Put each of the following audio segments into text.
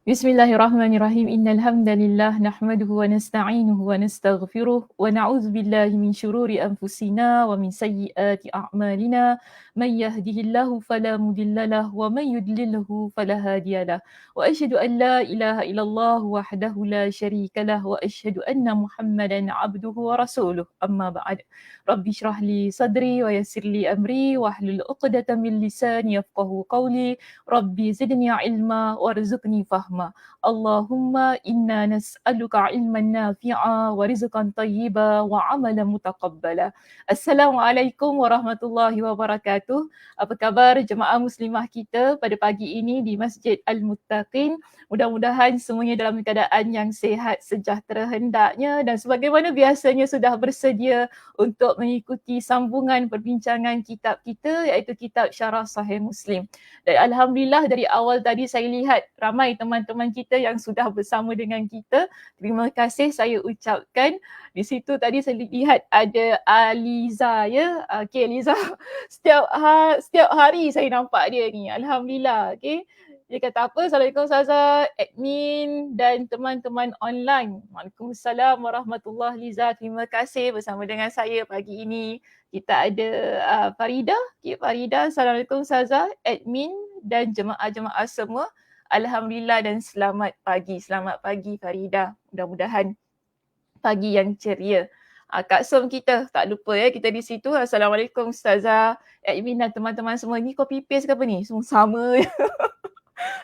Bismillahirrahmanirrahim. Innal hamdalillah nahmaduhu wa nasta'inuhu wa nastaghfiruh wa na'udzu billahi min shururi anfusina wa min sayyiati a'malina. Man yahdihillahu fala mudhillalah wa man yudlilhu fala hadiyalah. Wa asyhadu an la ilaha illallah wahdahu la syarikalah wa asyhadu anna Muhammadan 'abduhu wa rasuluh. Amma ba'd. Rabbi shrah li sadri wa yassir li amri wahlul 'uqdatam min lisani yafqahu qawli. Rabbi zidni ilma warzuqni fahma. Allahumma inna nas'aluka ilman nafi'a wa rizqan tayyiba wa amalan mutaqabbala. Assalamualaikum warahmatullahi wabarakatuh. Apa khabar jemaah muslimah kita pada pagi ini di Masjid Al-Muttaqin? Mudah-mudahan semuanya dalam keadaan yang sihat sejahtera hendaknya dan sebagaimana biasanya sudah bersedia untuk mengikuti sambungan perbincangan kitab kita iaitu kitab Syarah Sahih Muslim. Dan Alhamdulillah dari awal tadi saya lihat ramai teman-teman kita yang sudah bersama dengan kita. Terima kasih saya ucapkan. Di situ tadi saya lihat ada Aliza ya. Okey Aliza, setiap hari saya nampak dia ni. Alhamdulillah. Okey. Dia kata apa? Assalamualaikum Ustazah, admin dan teman-teman online. Waalaikumsalam warahmatullahi Liza. Terima kasih bersama dengan saya pagi ini. Kita ada Farida. Okay, Farida, Assalamualaikum Ustazah, admin dan jemaah-jemaah semua. Alhamdulillah dan selamat pagi. Selamat pagi Farida. Mudah-mudahan pagi yang ceria. Kak Som kita, tak lupa ya kita di situ. Assalamualaikum Ustazah, admin dan teman-teman semua. Ni copy paste ke apa ni? Semua sama je.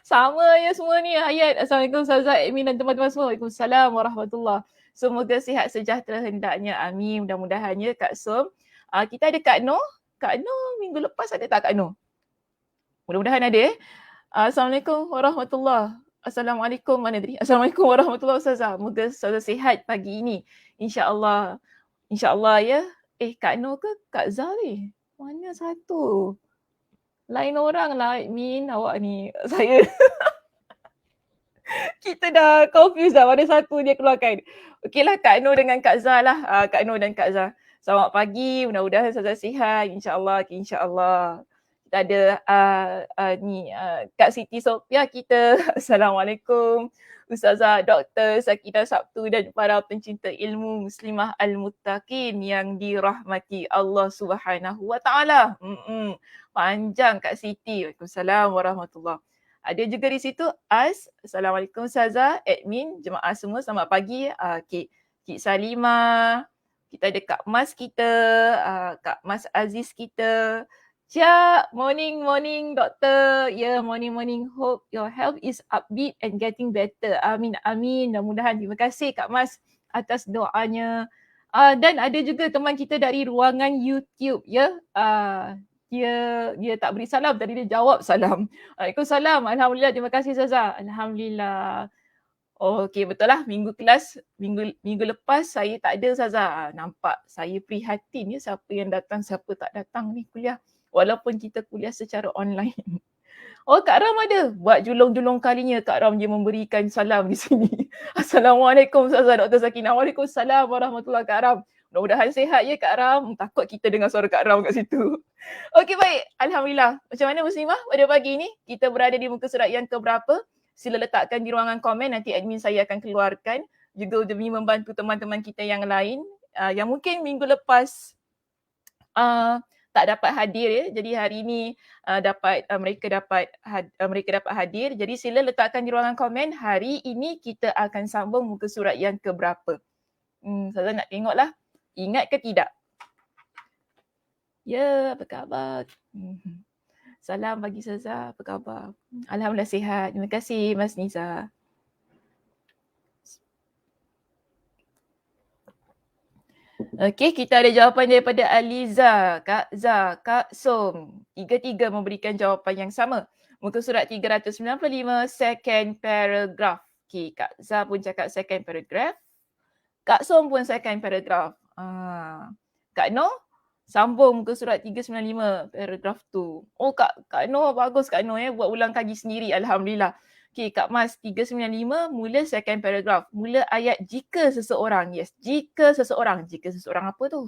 Sama ya semua ni ayat. Assalamualaikum Ustazah, admin dan teman-teman semua. Waalaikumsalam warahmatullahi. Semoga sihat sejahtera hendaknya. Amin. Mudah-mudahan ya Kak Som. Kita ada Kak Noh. Kak Noh minggu lepas ada tak Kak Noh? Mudah-mudahan ada Assalamualaikum warahmatullahi. Assalamualaikum mana tadi? Assalamualaikum warahmatullahi Ustazah. Moga Ustazah sihat pagi ini. InsyaAllah. InsyaAllah ya. Kak Noh ke Kak Zah ni? Mana satu? Lain orang lah admin awak ni. Saya. Kita dah confused dah mana satu dia keluarkan. Okeylah Kak Noh dengan Kak Zah lah. Kak Noh dan Kak Zah. Selamat pagi. Mudah-mudahan Ustazah sihat. InsyaAllah. InsyaAllah. Kita ada Kak Siti Sophia kita. Assalamualaikum. Ustazah Dr. Sakidah Sabtu dan para pencinta ilmu Muslimah Al-Muttaqin yang dirahmati Allah Subhanahu Wa Taala. Panjang Kak Siti. Waalaikumsalam warahmatullahi. Ada juga di situ Assalamualaikum Ustazah, admin, jemaah semua selamat pagi. Cik Salima, kita ada Kak Mas kita, Kak Mas Aziz kita. Cik, morning doktor. Morning. Hope your health is upbeat and getting better. Amin. Mudah-mudahan. Terima kasih Kak Mas atas doanya. Dan ada juga teman kita dari ruangan YouTube ya. Dia tak beri salam, tadi dia jawab salam. Waalaikumsalam. Alhamdulillah, terima kasih Ustazah. Alhamdulillah. Okey, betul lah minggu lepas saya tak ada Ustazah. Nampak saya prihatin ya siapa yang datang, siapa tak datang ni kuliah. Walaupun kita kuliah secara online. Kak Ram ada. Buat julung-julung kalinya Kak Ram dia memberikan salam di sini. Assalamualaikum Ustazah Dr. Sakinah. Waalaikumsalam warahmatullahi Kak Ram. Mudah-mudahan sihat ya Kak Ram. Takut kita dengar suara Kak Ram kat situ. Okey baik. Alhamdulillah. Macam mana muslimah pada pagi ni? Kita berada di muka surat yang keberapa? Sila letakkan di ruangan komen. Nanti admin saya akan keluarkan. Juga demi membantu teman-teman kita yang lain. Yang mungkin minggu lepas tak dapat hadir ya. Jadi hari ini mereka dapat hadir. Jadi sila letakkan di ruangan komen. Hari ini kita akan sambung muka surat yang keberapa. Saya nak tengoklah. Ingat ke tidak? Ya, apa khabar? Salam bagi Ustazah, apa khabar? Alhamdulillah sihat. Terima kasih Mas Niza. Okey, kita ada jawapan daripada Aliza, Kak Zah, Kak Som. Tiga-tiga memberikan jawapan yang sama. Muka surat 395, second paragraph. Okey, Kak Zah pun cakap second paragraph. Kak Som pun second paragraph. Kak Noh, sambung muka surat 395, paragraph tu. Kak Noh, bagus Kak Noh buat ulang kaji sendiri. Alhamdulillah. Okey, Kak Mas 395 mula second paragraph. Mula ayat jika seseorang. Yes, jika seseorang. Jika seseorang apa tu?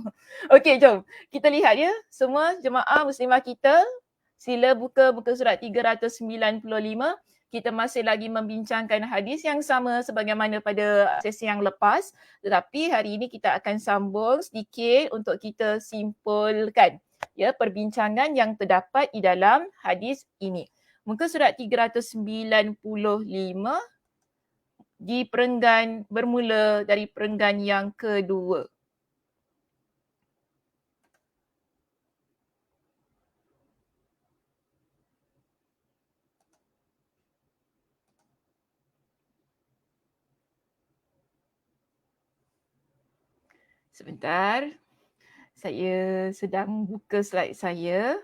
Okey, jom. Kita lihat ya. Semua jemaah muslimah kita sila buka muka surat 395. kita masih lagi membincangkan hadis yang sama sebagaimana pada sesi yang lepas, tetapi hari ini kita akan sambung sedikit untuk kita simpulkan ya perbincangan yang terdapat di dalam hadis ini. Muka surat 395 di perenggan bermula dari perenggan yang kedua. Sebentar. Saya sedang buka slide saya.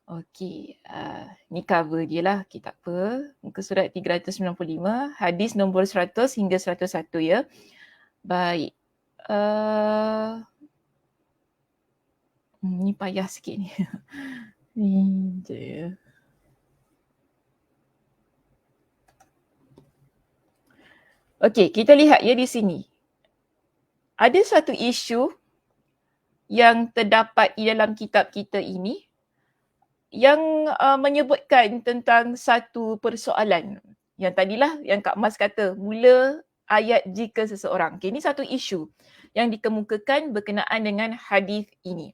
Okey, ni cover dia lah, okey tak apa. Muka surat 395, hadis nombor 100 hingga 101 ya. Baik. Ni payah sikit ni. Ni je. Okey, kita lihat ya di sini. Ada satu isu yang terdapat di dalam kitab kita ini yang menyebutkan tentang satu persoalan. Yang tadilah yang Kak Mas kata, mula ayat jika seseorang. Okay, ini satu isu yang dikemukakan berkenaan dengan hadis ini.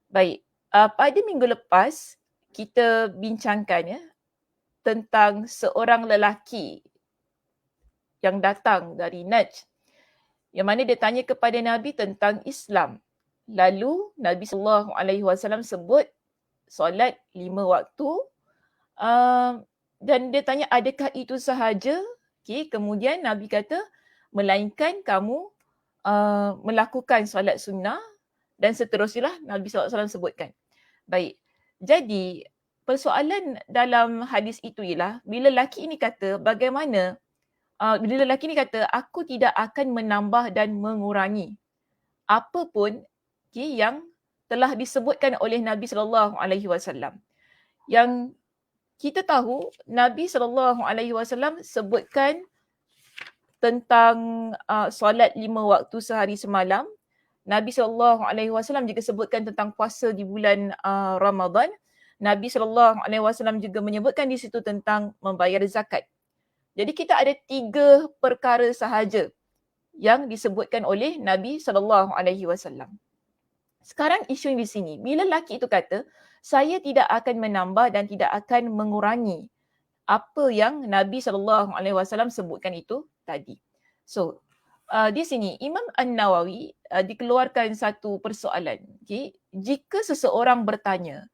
Baik, pada minggu lepas kita bincangkan ya tentang seorang lelaki yang datang dari Najd, yang mana dia tanya kepada Nabi tentang Islam. Lalu Nabi SAW sebut solat 5 waktu dan dia tanya adakah itu sahaja? Okay, kemudian Nabi kata melainkan kamu melakukan solat sunnah dan seterusnya Nabi SAW sebutkan. Baik, jadi persoalan dalam hadis itu ialah bila lelaki ini kata bagaimana bila lelaki ini kata aku tidak akan menambah dan mengurangi apapun yang telah disebutkan oleh Nabi SAW. Yang kita tahu Nabi SAW sebutkan tentang solat 5 waktu sehari semalam. Nabi SAW juga sebutkan tentang puasa di bulan Ramadan. Nabi SAW juga menyebutkan di situ tentang membayar zakat. Jadi kita ada 3 perkara sahaja yang disebutkan oleh Nabi SAW. Sekarang isu di sini, bila lelaki itu kata, saya tidak akan menambah dan tidak akan mengurangi apa yang Nabi SAW sebutkan itu tadi. So, di sini Imam An-Nawawi dikeluarkan satu persoalan. Okay? Jika seseorang bertanya,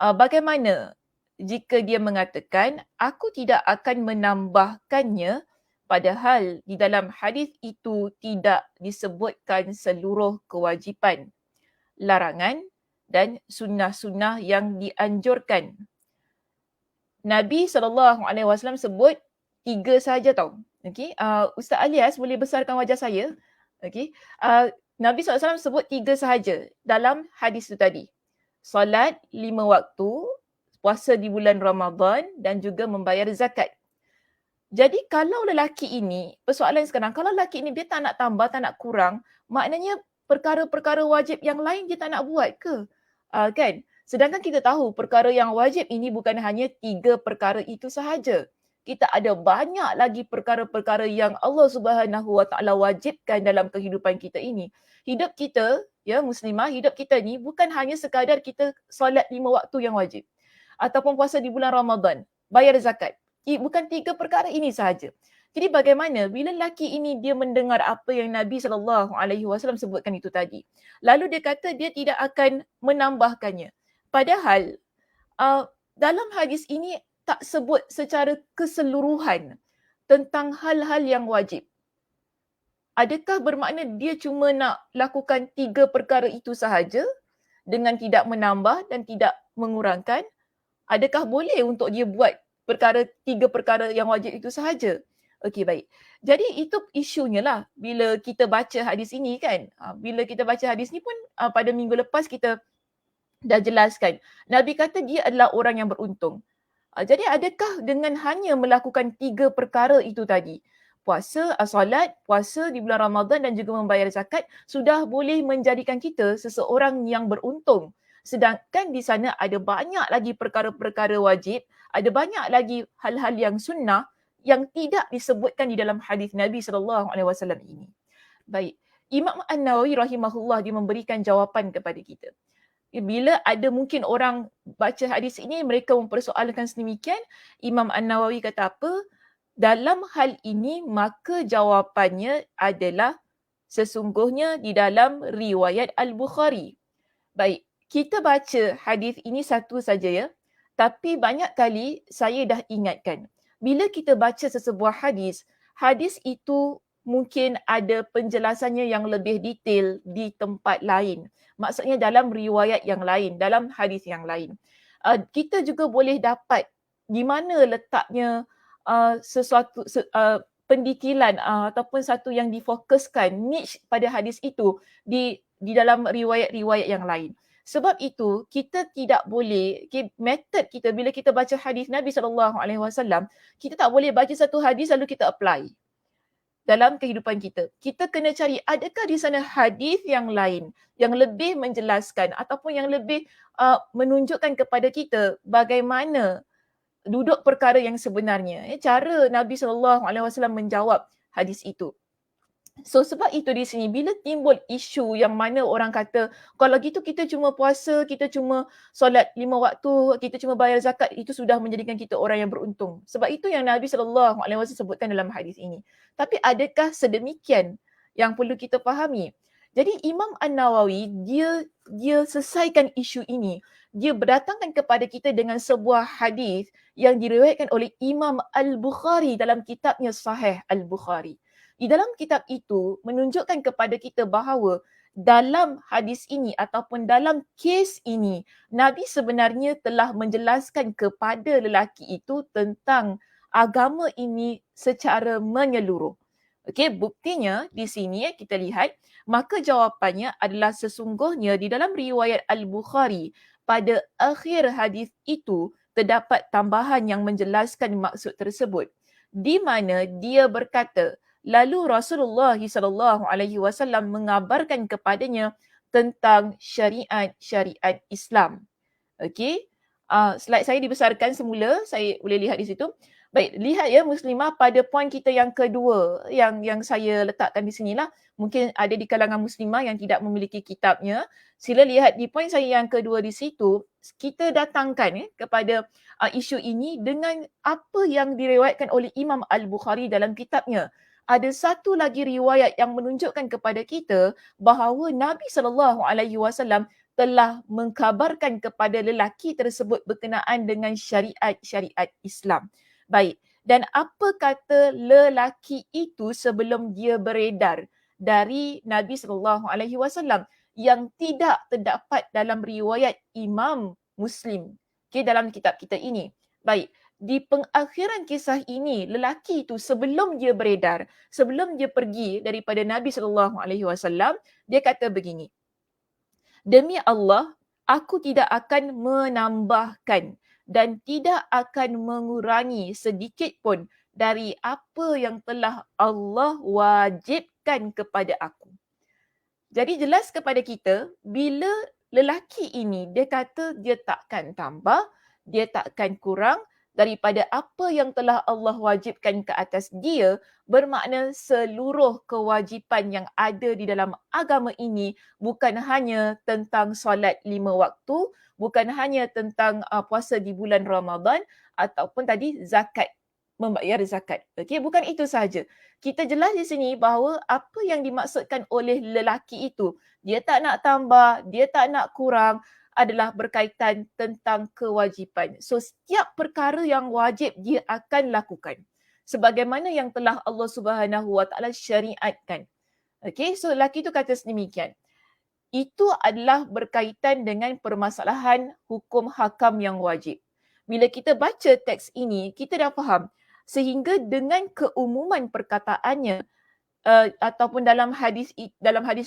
bagaimana jika dia mengatakan, aku tidak akan menambahkannya padahal di dalam hadis itu tidak disebutkan seluruh kewajipan, larangan dan sunnah-sunnah yang dianjurkan. Nabi SAW sebut 3 sahaja tau. Okay? Ustaz Alias boleh besarkan wajah saya. Okay? Nabi SAW sebut 3 sahaja dalam hadis itu tadi. Solat 5 waktu, puasa di bulan Ramadan dan juga membayar zakat. Jadi kalau lelaki ini, persoalan sekarang, kalau lelaki ini dia tak nak tambah, tak nak kurang, maknanya perkara-perkara wajib yang lain dia tak nak buat ke? Kan? Sedangkan kita tahu perkara yang wajib ini bukan hanya 3 perkara itu sahaja. Kita ada banyak lagi perkara-perkara yang Allah Subhanahu Wa Taala wajibkan dalam kehidupan kita ini. Hidup kita, ya muslimah, hidup kita ni bukan hanya sekadar kita solat 5 waktu yang wajib ataupun puasa di bulan Ramadan, bayar zakat. Bukan 3 perkara ini sahaja. Jadi bagaimana bila lelaki ini dia mendengar apa yang Nabi SAW sebutkan itu tadi. Lalu dia kata dia tidak akan menambahkannya. Padahal dalam hadis ini tak sebut secara keseluruhan tentang hal-hal yang wajib. Adakah bermakna dia cuma nak lakukan 3 perkara itu sahaja dengan tidak menambah dan tidak mengurangkan? Adakah boleh untuk dia buat 3 perkara yang wajib itu sahaja? Okey, baik. Jadi itu isunya lah bila kita baca hadis ini kan. Bila kita baca hadis ni pun pada minggu lepas kita dah jelaskan. Nabi kata dia adalah orang yang beruntung. Jadi adakah dengan hanya melakukan 3 perkara itu tadi, solat, puasa di bulan Ramadan dan juga membayar zakat sudah boleh menjadikan kita seseorang yang beruntung. Sedangkan di sana ada banyak lagi perkara-perkara wajib, ada banyak lagi hal-hal yang sunnah yang tidak disebutkan di dalam hadis Nabi SAW ini. Baik, Imam An-Nawawi rahimahullah dia memberikan jawapan kepada kita. Bila ada mungkin orang baca hadis ini, mereka mempersoalkan sedemikian, Imam An-Nawawi kata apa? Dalam hal ini, maka jawapannya adalah sesungguhnya di dalam riwayat Al-Bukhari. Baik, kita baca hadis ini satu saja ya. Tapi banyak kali saya dah ingatkan, bila kita baca sesebuah hadis, hadis itu mungkin ada penjelasannya yang lebih detail di tempat lain. Maksudnya dalam riwayat yang lain, dalam hadis yang lain. Kita juga boleh dapat di mana letaknya pendikilan ataupun satu yang difokuskan niche pada hadis itu di dalam riwayat-riwayat yang lain. Sebab itu kita tidak boleh, method kita bila kita baca hadis Nabi SAW, kita tak boleh baca satu hadis lalu kita apply dalam kehidupan kita. Kita kena cari adakah di sana hadis yang lain yang lebih menjelaskan ataupun yang lebih menunjukkan kepada kita bagaimana duduk perkara yang sebenarnya. Cara Nabi SAW menjawab hadis itu. So sebab itu di sini bila timbul isu yang mana orang kata kalau gitu kita cuma puasa, kita cuma solat 5 waktu, kita cuma bayar zakat, itu sudah menjadikan kita orang yang beruntung. Sebab itu yang Nabi SAW sebutkan dalam hadis ini. Tapi adakah sedemikian yang perlu kita fahami? Jadi Imam An-Nawawi dia selesaikan isu ini. Dia berdatangkan kepada kita dengan sebuah hadis yang diriwayatkan oleh Imam Al-Bukhari dalam kitabnya Sahih Al-Bukhari. Di dalam kitab itu menunjukkan kepada kita bahawa dalam hadis ini ataupun dalam kes ini, Nabi sebenarnya telah menjelaskan kepada lelaki itu tentang agama ini secara menyeluruh. Okey, buktinya di sini kita lihat, maka jawapannya adalah sesungguhnya di dalam riwayat Al-Bukhari pada akhir hadis itu terdapat tambahan yang menjelaskan maksud tersebut. Di mana dia berkata, lalu Rasulullah SAW mengabarkan kepadanya tentang syariat Islam. Okey. Slide saya dibesarkan semula, saya boleh lihat di situ. Baik, lihat ya muslimah pada poin kita yang kedua yang saya letakkan di sinilah. Mungkin ada di kalangan muslimah yang tidak memiliki kitabnya. Sila lihat di poin saya yang kedua di situ, kita datangkan kepada isu ini dengan apa yang diriwayatkan oleh Imam Al-Bukhari dalam kitabnya. Ada satu lagi riwayat yang menunjukkan kepada kita bahawa Nabi SAW telah mengkabarkan kepada lelaki tersebut berkenaan dengan syariat Islam. Baik, dan apa kata lelaki itu sebelum dia beredar dari Nabi SAW yang tidak terdapat dalam riwayat Imam Muslim, dalam kitab kita ini. Baik, di pengakhiran kisah ini, lelaki itu sebelum dia beredar, sebelum dia pergi daripada Nabi SAW, dia kata begini, demi Allah, aku tidak akan menambahkan dan tidak akan mengurangi sedikit pun dari apa yang telah Allah wajibkan kepada aku. Jadi jelas kepada kita, bila lelaki ini dia kata dia takkan tambah, dia takkan kurang daripada apa yang telah Allah wajibkan ke atas dia, bermakna seluruh kewajipan yang ada di dalam agama ini bukan hanya tentang solat 5 waktu, bukan hanya tentang puasa di bulan Ramadan ataupun tadi zakat, membayar zakat. Okey, bukan itu sahaja. Kita jelas di sini bahawa apa yang dimaksudkan oleh lelaki itu, dia tak nak tambah, dia tak nak kurang, adalah berkaitan tentang kewajipan. So setiap perkara yang wajib dia akan lakukan sebagaimana yang telah Allah Subhanahu Wa Taala syariatkan. Okey, so lelaki itu kata sedemikian. Itu adalah berkaitan dengan permasalahan hukum hakam yang wajib. Bila kita baca teks ini, kita dah faham sehingga dengan keumuman perkataannya ataupun dalam hadis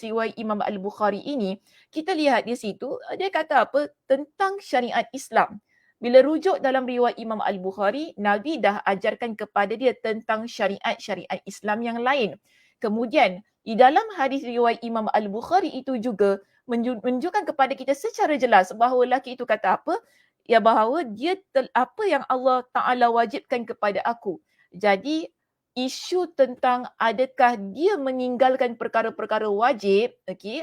riwayat Imam Al-Bukhari ini, kita lihat di situ dia kata apa tentang syariat Islam. Bila rujuk dalam riwayat Imam Al-Bukhari, Nabi dah ajarkan kepada dia tentang syariat-syariat Islam yang lain. Kemudian, di dalam hadis riwayat Imam Al-Bukhari itu juga menunjukkan kepada kita secara jelas bahawa lelaki itu kata apa? Ya, bahawa apa yang Allah Ta'ala wajibkan kepada aku. Jadi, isu tentang adakah dia meninggalkan perkara-perkara wajib,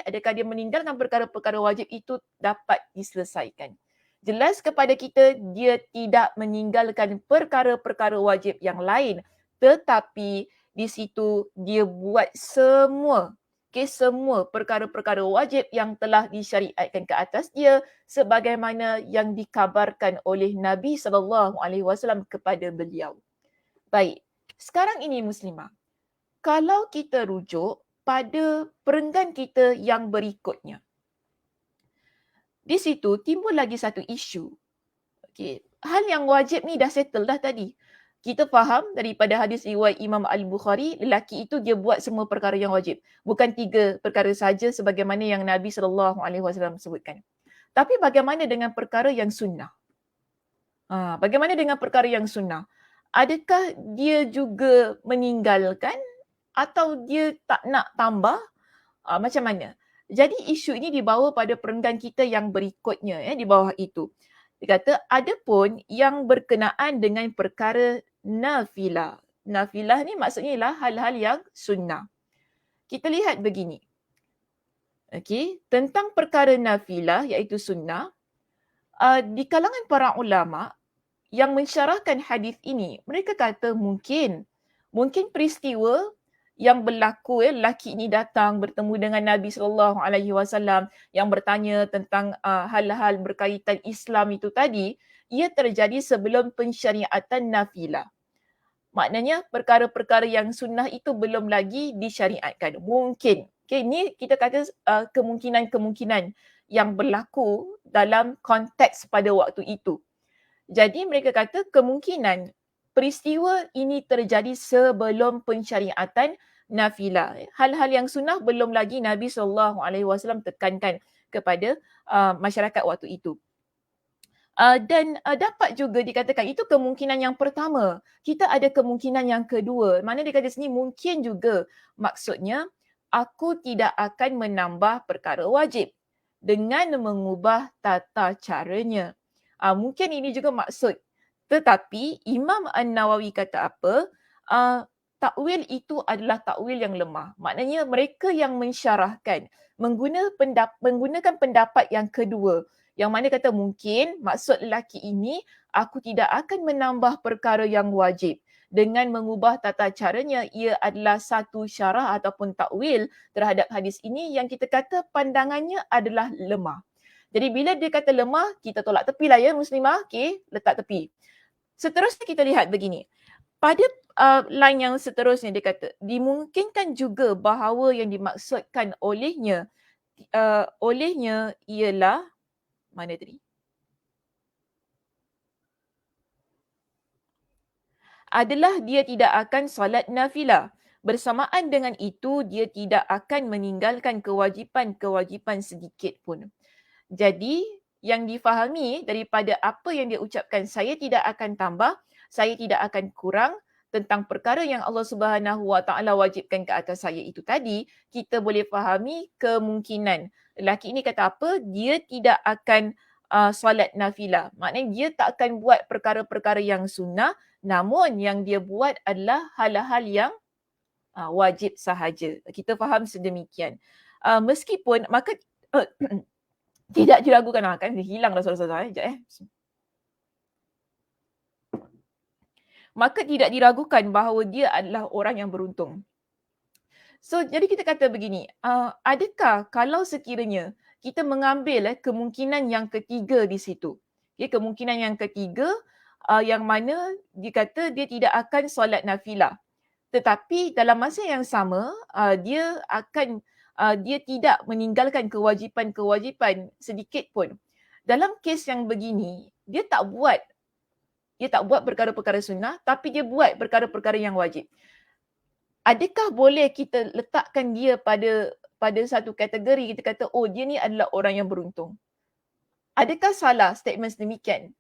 adakah dia meninggalkan perkara-perkara wajib itu dapat diselesaikan. Jelas kepada kita dia tidak meninggalkan perkara-perkara wajib yang lain, tetapi di situ dia buat semua semua perkara-perkara wajib yang telah disyariatkan ke atas dia sebagaimana yang dikabarkan oleh Nabi SAW kepada beliau. Baik, sekarang ini Muslimah, kalau kita rujuk pada perenggan kita yang berikutnya, di situ timbul lagi satu isu. Hal yang wajib ni dah settle dah tadi. Kita faham daripada hadis riwayat Imam Al-Bukhari, lelaki itu dia buat semua perkara yang wajib. Bukan 3 perkara saja sebagaimana yang Nabi SAW sebutkan. Tapi bagaimana dengan perkara yang sunnah? Bagaimana dengan perkara yang sunnah? Adakah dia juga meninggalkan atau dia tak nak tambah? Macam mana? Jadi isu ini dibawa pada perenggan kita yang berikutnya di bawah itu. Dia kata adapun yang berkenaan dengan perkara nafilah. Nafilah ni maksudnya ialah hal-hal yang sunnah. Kita lihat begini. Tentang perkara nafilah iaitu sunnah, di kalangan para ulama yang mensyarahkan hadis ini, mereka kata mungkin peristiwa yang berlaku, lelaki ini datang bertemu dengan Nabi SAW yang bertanya tentang hal-hal berkaitan Islam itu tadi, ia terjadi sebelum pensyariatan nafilah. Maknanya perkara-perkara yang sunnah itu belum lagi disyariatkan. Mungkin. Ini kita kata kemungkinan-kemungkinan yang berlaku dalam konteks pada waktu itu. Jadi mereka kata kemungkinan peristiwa ini terjadi sebelum pensyariatan nafilah. Hal-hal yang sunnah belum lagi Nabi SAW tekankan kepada masyarakat waktu itu. Dan dapat juga dikatakan itu kemungkinan yang pertama. Kita ada kemungkinan yang kedua. Mana dia kata sini mungkin juga maksudnya aku tidak akan menambah perkara wajib dengan mengubah tata caranya. Mungkin ini juga maksud. Tetapi Imam An-Nawawi kata apa? Takwil itu adalah takwil yang lemah. Maknanya mereka yang mensyarahkan menggunakan pendapat yang kedua. Yang mana kata mungkin maksud lelaki ini aku tidak akan menambah perkara yang wajib. Dengan mengubah tata caranya, ia adalah satu syarah ataupun takwil terhadap hadis ini yang kita kata pandangannya adalah lemah. Jadi bila dia kata lemah, kita tolak tepi lah ya Muslimah. Letak tepi. Seterusnya kita lihat begini. Pada line yang seterusnya dia kata, dimungkinkan juga bahawa yang dimaksudkan olehnya ialah, mana tadi? Adalah dia tidak akan solat nafilah. Bersamaan dengan itu, dia tidak akan meninggalkan kewajipan-kewajipan sedikit pun. Jadi, yang difahami daripada apa yang dia ucapkan, saya tidak akan tambah, saya tidak akan kurang tentang perkara yang Allah Subhanahu Wa Taala wajibkan ke atas saya itu tadi, kita boleh fahami kemungkinan. Lelaki ini kata apa? Dia tidak akan solat nafilah. Maknanya dia tak akan buat perkara-perkara yang sunnah, namun yang dia buat adalah hal-hal yang wajib sahaja. Kita faham sedemikian. Meskipun, maka tidak diragukan, kan hilang dah suara-suara sekejap Maka tidak diragukan bahawa dia adalah orang yang beruntung. So, jadi kita kata begini, adakah kalau sekiranya kita mengambil kemungkinan yang ketiga di situ. Kemungkinan yang ketiga yang mana dikata dia tidak akan solat nafilah. Tetapi dalam masa yang sama, dia tidak meninggalkan kewajipan-kewajipan sedikit pun. Dalam kes yang begini, dia tak buat perkara-perkara sunnah, tapi dia buat perkara-perkara yang wajib. Adakah boleh kita letakkan dia pada satu kategori, kita kata, oh dia ni adalah orang yang beruntung? Adakah salah statement sedemikian?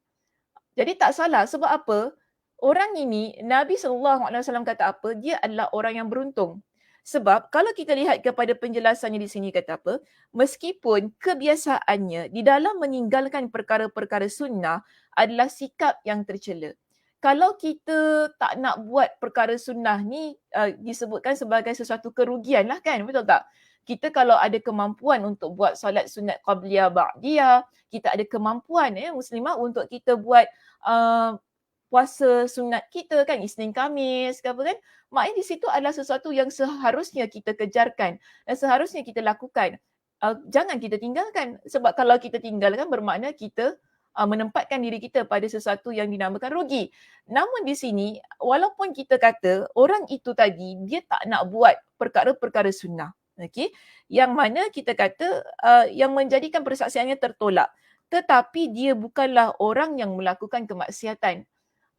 Jadi tak salah sebab apa? Orang ini Nabi SAW kata apa? Dia adalah orang yang beruntung. Sebab kalau kita lihat kepada penjelasannya di sini kata apa? Meskipun kebiasaannya di dalam meninggalkan perkara-perkara sunnah adalah sikap yang tercela. Kalau kita tak nak buat perkara sunnah ni disebutkan sebagai sesuatu kerugian lah kan, betul tak? Kita kalau ada kemampuan untuk buat solat sunat qabliyah ba'diyah, kita ada kemampuan muslimah untuk kita buat uh, puasa sunat kita kan, Isnin Khamis ke apa kan, maknanya di situ adalah sesuatu yang seharusnya kita kejarkan dan seharusnya kita lakukan. Jangan kita tinggalkan sebab kalau kita tinggalkan bermakna kita menempatkan diri kita pada sesuatu yang dinamakan rugi. Namun di sini walaupun kita kata orang itu tadi dia tak nak buat perkara-perkara sunnah, okey, yang mana kita kata yang menjadikan persaksiannya tertolak, tetapi dia bukanlah orang yang melakukan kemaksiatan.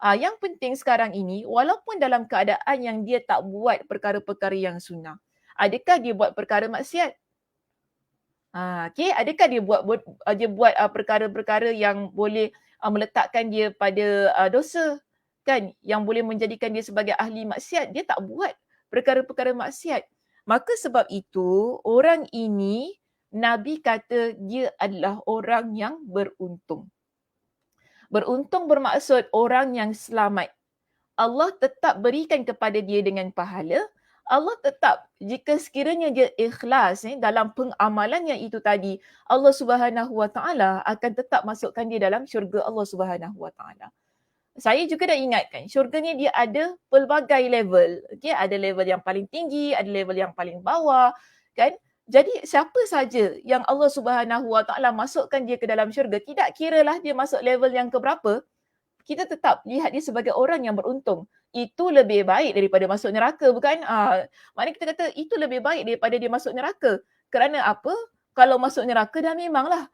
Yang penting sekarang ini, walaupun dalam keadaan yang dia tak buat perkara-perkara yang sunnah, adakah dia buat perkara maksiat? Adakah dia buat perkara-perkara yang boleh meletakkan dia pada dosa? Kan? Yang boleh menjadikan dia sebagai ahli maksiat. Dia tak buat perkara-perkara maksiat. Maka sebab itu, orang ini Nabi kata dia adalah orang yang beruntung. Beruntung bermaksud orang yang selamat. Allah tetap berikan kepada dia dengan pahala. Allah tetap, jika sekiranya dia ikhlas dalam pengamalannya itu tadi, Allah Subhanahu Wa Taala akan tetap masukkan dia dalam syurga Allah Subhanahu Wa Taala. Saya juga dah ingatkan, syurga ni dia ada pelbagai level. Okay? Ada level yang paling tinggi, ada level yang paling bawah. Kan? Jadi siapa saja yang Allah Subhanahu Wa Taala masukkan dia ke dalam syurga, tidak kiralah dia masuk level yang keberapa, kita tetap lihat dia sebagai orang yang beruntung. Itu lebih baik daripada masuk neraka, bukan? Maknanya kita kata itu lebih baik daripada dia masuk neraka. Kerana apa? Kalau masuk neraka dah memanglah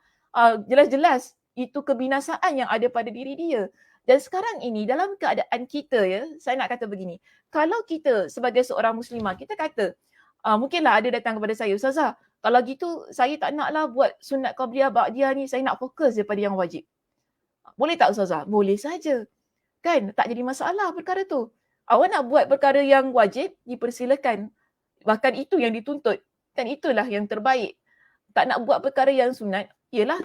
jelas-jelas itu kebinasaan yang ada pada diri dia. Dan sekarang ini dalam keadaan kita saya nak kata begini. Kalau kita sebagai seorang muslimah, kita kata mungkinlah ada datang kepada saya, Ustazah, kalau gitu saya tak naklah buat sunat qabliyah ba'diyah ni, saya nak fokus daripada yang wajib. Boleh tak Ustazah? Boleh saja. Kan? Tak jadi masalah perkara tu. Awak nak buat perkara yang wajib, dipersilakan. Bahkan itu yang dituntut. Kan itulah yang terbaik. Tak nak buat perkara yang sunat, ialah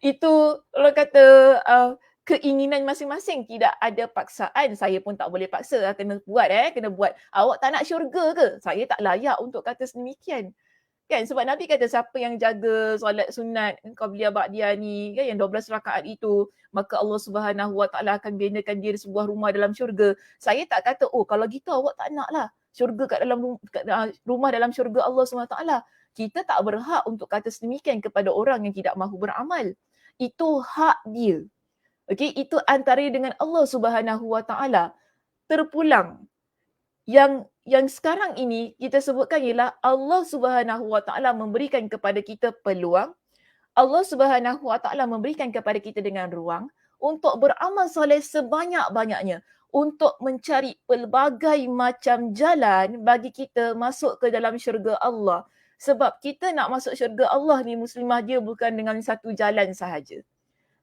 itu orang kata keinginan masing-masing. Tidak ada paksaan. Saya pun tak boleh paksa. Kena buat kena buat. Awak tak nak syurga ke? Saya tak layak untuk kata sedemikian. Kan sebab Nabi kata siapa yang jaga solat sunat qabliyah ba'diyah ni kan, yang 12 rakaat itu, maka Allah Subhanahu Wa Taala akan binakan dia sebuah rumah dalam syurga. Saya tak kata kalau gitu awak tak naklah syurga kat dalam rumah dalam syurga Allah Subhanahu Wa Taala. Kita tak berhak untuk kata sedemikian kepada orang yang tidak mahu beramal. Itu hak dia. Okey, itu antara dengan Allah Subhanahu Wa Taala. Terpulang yang sekarang ini kita sebutkan ialah Allah Subhanahu Wa Taala memberikan kepada kita peluang. Allah Subhanahu Wa Taala memberikan kepada kita dengan ruang untuk beramal soleh sebanyak-banyaknya, untuk mencari pelbagai macam jalan bagi kita masuk ke dalam syurga Allah. Sebab kita nak masuk syurga Allah ni muslimah, dia bukan dengan satu jalan sahaja.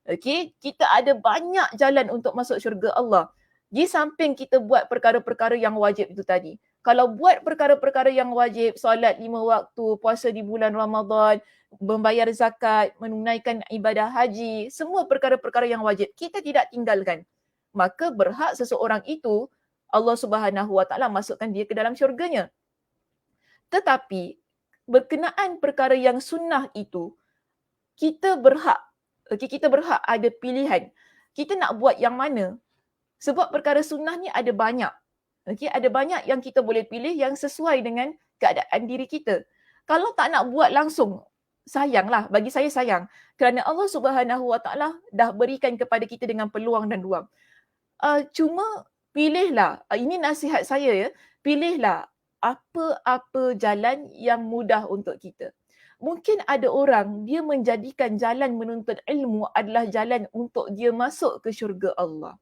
Okey, kita ada banyak jalan untuk masuk syurga Allah. Di samping kita buat perkara-perkara yang wajib itu tadi. Kalau buat perkara-perkara yang wajib, solat 5 waktu, puasa di bulan Ramadan, membayar zakat, menunaikan ibadah haji, semua perkara-perkara yang wajib, kita tidak tinggalkan. Maka berhak seseorang itu, Allah Subhanahu Wa Taala masukkan dia ke dalam syurganya. Tetapi, berkenaan perkara yang sunnah itu, kita berhak ada pilihan. Kita nak buat yang mana? Sebab perkara sunnah ni ada banyak. Ada banyak yang kita boleh pilih yang sesuai dengan keadaan diri kita. Kalau tak nak buat langsung, sayanglah. Bagi saya sayang. Kerana Allah Subhanahu Wa Taala dah berikan kepada kita dengan peluang dan ruang. Cuma pilihlah, ini nasihat saya pilihlah apa-apa jalan yang mudah untuk kita. Mungkin ada orang dia menjadikan jalan menuntut ilmu adalah jalan untuk dia masuk ke syurga Allah.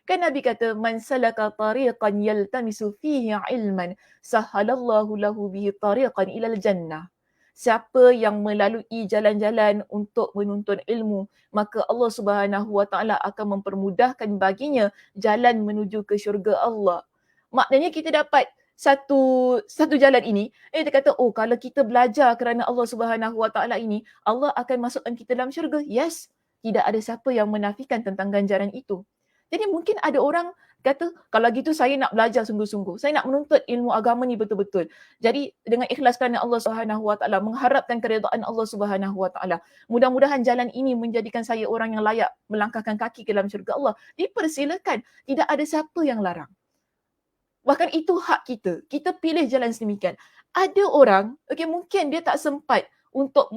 Kan Nabi kata, man salaka tariqan yaltamisu fihi ilman, sahalallahu lahu bihi tariqan ilal jannah. siapa yang melalui jalan-jalan untuk menuntut ilmu, maka Allah Subhanahu Wa Taala akan mempermudahkan baginya jalan menuju ke syurga Allah. Maknanya kita dapat satu jalan ini, dia kata, oh kalau kita belajar kerana Allah Subhanahu Wa Taala ini, Allah akan masukkan kita dalam syurga. Yes, tidak ada siapa yang menafikan tentang ganjaran itu. Jadi mungkin ada orang kata, kalau gitu saya nak belajar sungguh-sungguh. Saya nak menuntut ilmu agama ni betul-betul. Jadi dengan ikhlas kerana Allah Subhanahu Wa Taala, mengharapkan keredaan Allah Subhanahu Wa Taala. Mudah-mudahan jalan ini menjadikan saya orang yang layak melangkahkan kaki ke dalam syurga Allah. Dipersilakan. Tidak ada siapa yang larang. Bahkan itu hak kita. Kita pilih jalan sedemikian. Ada orang, mungkin dia tak sempat untuk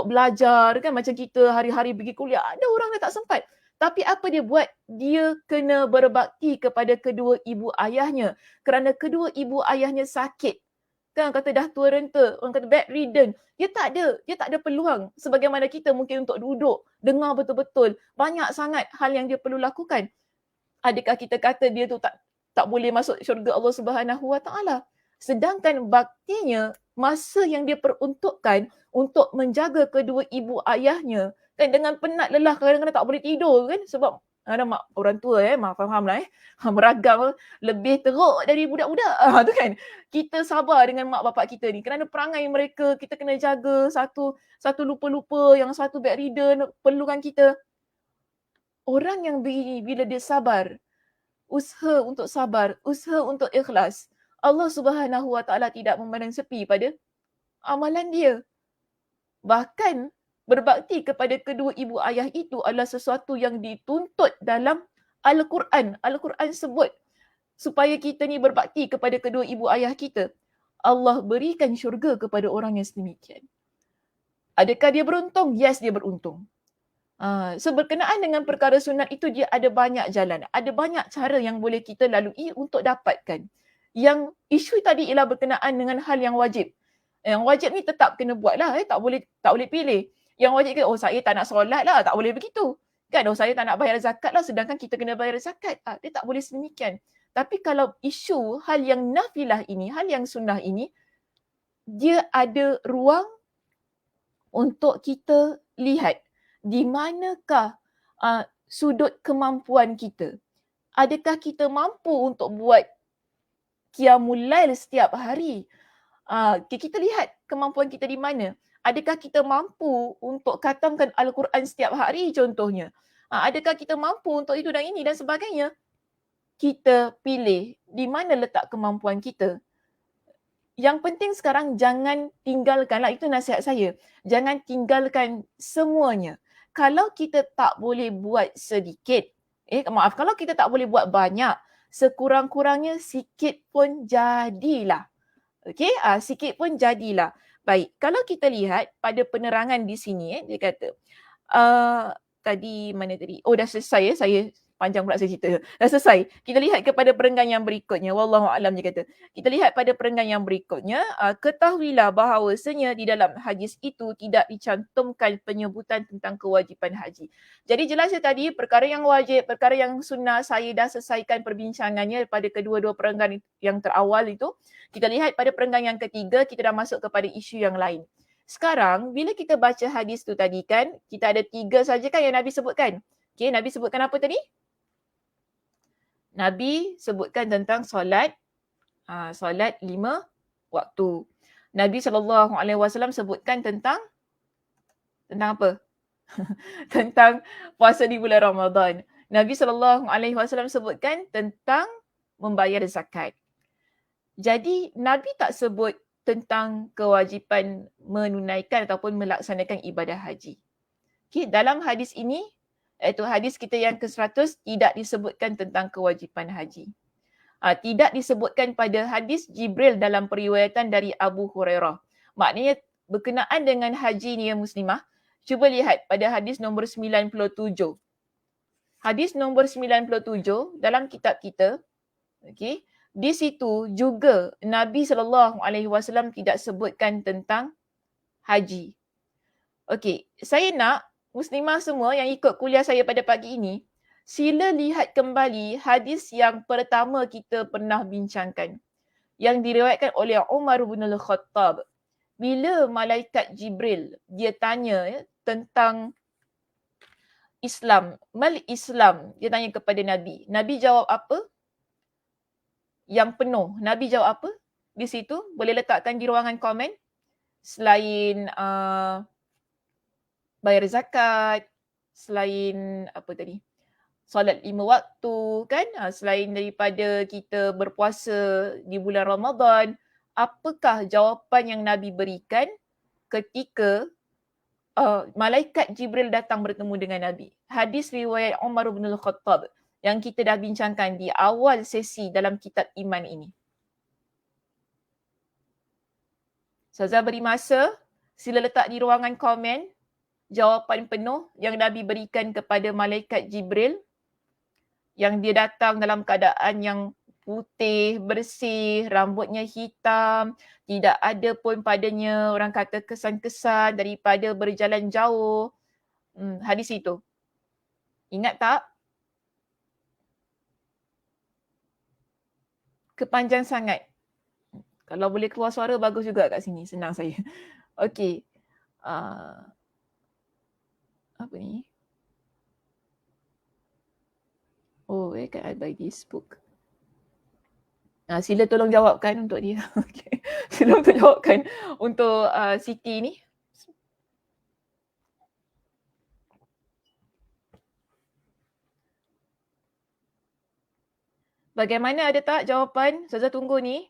belajar kan, macam kita hari-hari pergi kuliah. Ada orang yang tak sempat. Tapi apa dia buat? Dia kena berbakti kepada kedua ibu ayahnya kerana kedua ibu ayahnya sakit. Kan kata dah tua renta, orang kata bedridden. Dia tak ada peluang sebagaimana kita mungkin untuk duduk, dengar betul-betul. Banyak sangat hal yang dia perlu lakukan. Adakah kita kata dia tu tak boleh masuk syurga Allah Subhanahu Wa Taala? Sedangkan baktinya, masa yang dia peruntukkan untuk menjaga kedua ibu ayahnya, kan dengan penat lelah kadang-kadang tak boleh tidur kan, sebab ada mak orang tua fahamlah meragam lebih teruk dari budak-budak tu kan. Kita sabar dengan mak bapak kita ni kerana perangai mereka, kita kena jaga, satu lupa-lupa, yang satu bedridden, perlukan kita. Orang yang begini bila dia sabar, usaha untuk sabar, usaha untuk ikhlas, Allah Subhanahu Wa Taala tidak memandang sepi pada amalan dia. Bahkan berbakti kepada kedua ibu ayah itu adalah sesuatu yang dituntut dalam Al-Quran. Al-Quran sebut supaya kita ni berbakti kepada kedua ibu ayah kita. Allah berikan syurga kepada orang yang sedemikian. Adakah dia beruntung? Yes, dia beruntung. So berkenaan dengan perkara sunat itu, dia ada banyak jalan. Ada banyak cara yang boleh kita lalui untuk dapatkan. Yang isu tadi ialah berkenaan dengan hal yang wajib. Yang wajib ni tetap kena buat lah. Tak boleh pilih. Yang wajib ke, oh saya tak nak solat lah. Tak boleh begitu. Kan, oh saya tak nak bayar zakat lah. Sedangkan kita kena bayar zakat. Dia tak boleh sedemikian. Tapi kalau isu hal yang nafilah ini, hal yang sunnah ini, dia ada ruang untuk kita lihat di manakah sudut kemampuan kita. Adakah kita mampu untuk buat qiyamul lail setiap hari? Kita lihat kemampuan kita di mana. Adakah kita mampu untuk khatamkan Al-Quran setiap hari contohnya? Adakah kita mampu untuk itu dan ini dan sebagainya? Kita pilih di mana letak kemampuan kita. Yang penting sekarang jangan tinggalkanlah, itu nasihat saya. Jangan tinggalkan semuanya. Kalau kita tak boleh buat sedikit, kalau kita tak boleh buat banyak, sekurang-kurangnya sikit pun jadilah. Sikit pun jadilah. Baik, kalau kita lihat pada penerangan di sini, dia kata, tadi mana tadi? Oh, dah selesai saya panjang pula saya cerita. Dah selesai. Kita lihat kepada perenggan yang berikutnya. Wallahu a'lam, dia kata. Kita lihat pada perenggan yang berikutnya. Ketahuilah bahawasanya di dalam hadis itu tidak dicantumkan penyebutan tentang kewajipan haji. Jadi jelasnya tadi, perkara yang wajib, perkara yang sunnah, saya dah selesaikan perbincangannya pada kedua-dua perenggan yang terawal itu. Kita lihat pada perenggan yang ketiga, kita dah masuk kepada isu yang lain. Sekarang, bila kita baca hadis tu tadi kan, kita ada 3 saja kan yang Nabi sebutkan. Nabi sebutkan apa tadi? Nabi sebutkan tentang solat 5 waktu. Nabi SAW sebutkan tentang apa? Tentang puasa di bulan Ramadan. Nabi SAW sebutkan tentang membayar zakat. Jadi Nabi tak sebut tentang kewajipan menunaikan ataupun melaksanakan ibadah haji. Dalam hadis ini, iaitu hadis kita yang ke-100, tidak disebutkan tentang kewajipan haji. Tidak disebutkan pada hadis Jibril dalam periwayatan dari Abu Hurairah. Maknanya berkenaan dengan haji ni ya muslimah, cuba lihat pada hadis nombor 97. Hadis nombor 97 dalam kitab kita, di situ juga Nabi SAW tidak sebutkan tentang haji. Saya nak muslimah semua yang ikut kuliah saya pada pagi ini, sila lihat kembali hadis yang pertama kita pernah bincangkan. Yang diriwayatkan oleh Umar bin Al-Khattab. bila malaikat Jibril dia tanya tentang Islam, mal Islam, dia tanya kepada Nabi. Nabi jawab apa? Yang penuh. Nabi jawab apa? Di situ boleh letakkan di ruangan komen. Selain bayar zakat, selain apa tadi? Solat 5 waktu kan? Selain daripada kita berpuasa di bulan Ramadan, apakah jawapan yang Nabi berikan ketika malaikat Jibril datang bertemu dengan Nabi? Hadis riwayat Umar bin Al-Khattab yang kita dah bincangkan di awal sesi dalam kitab iman ini. Ustazah beri masa, sila letak di ruangan komen jawapan penuh yang Nabi berikan kepada malaikat Jibril yang dia datang dalam keadaan yang putih, bersih, rambutnya hitam, tidak ada pun padanya orang kata kesan-kesan daripada berjalan jauh. Hadis itu. Ingat tak? Kepanjang sangat. Kalau boleh keluar suara bagus juga kat sini, senang saya. Okey. Apa ni? Oh, where can I buy this book? Sila tolong jawabkan untuk dia. Okay. Sila untuk jawabkan untuk Siti ni. Bagaimana, ada tak jawapan? Ustazah tunggu ni.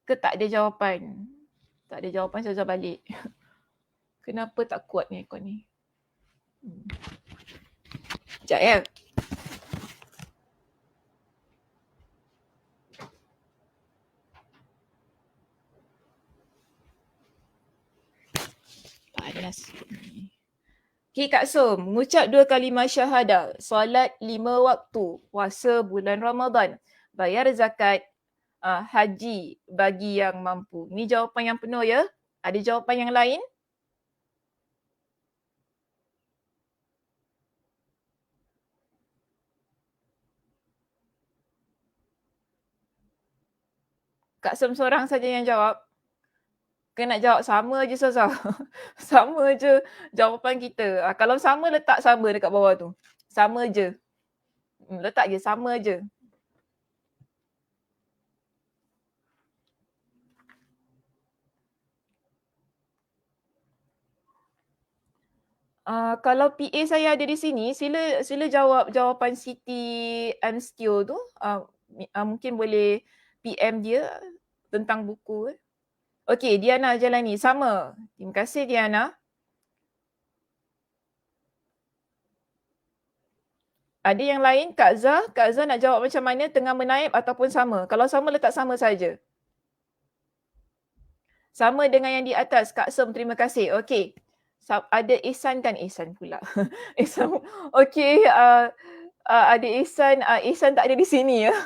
Ke tak ada jawapan? Tak ada jawapan, Ustazah balik. Kenapa tak kuat ni aircon ni? Sekejap ya. Panas. Okay, Kak Som, mengucap 2 kalimah syahadah, solat 5 waktu, puasa bulan Ramadan, bayar zakat, haji bagi yang mampu. Ni jawapan yang penuh ya. Ada jawapan yang lain? Kak Som seorang saja yang jawab. Kena jawab sama je Ustazah. Sama je jawapan kita. Kalau sama, letak sama dekat bawah tu. Sama je. Letak je, sama je. Kalau PA saya ada di sini, sila jawab jawapan Siti Amstio tu. Mungkin boleh PM dia tentang buku. Okey, Diana Jalani, sama. Terima kasih Diana. Ada yang lain? Kak Zah nak jawab macam mana, tengah menaip ataupun sama? Kalau sama, letak sama saja. Sama dengan yang di atas. Kak Som, terima kasih. Okey. Ada Ihsan kan? Ihsan pula. Ihsan. Okey. Ada Ihsan. Ihsan tak ada di sini ya.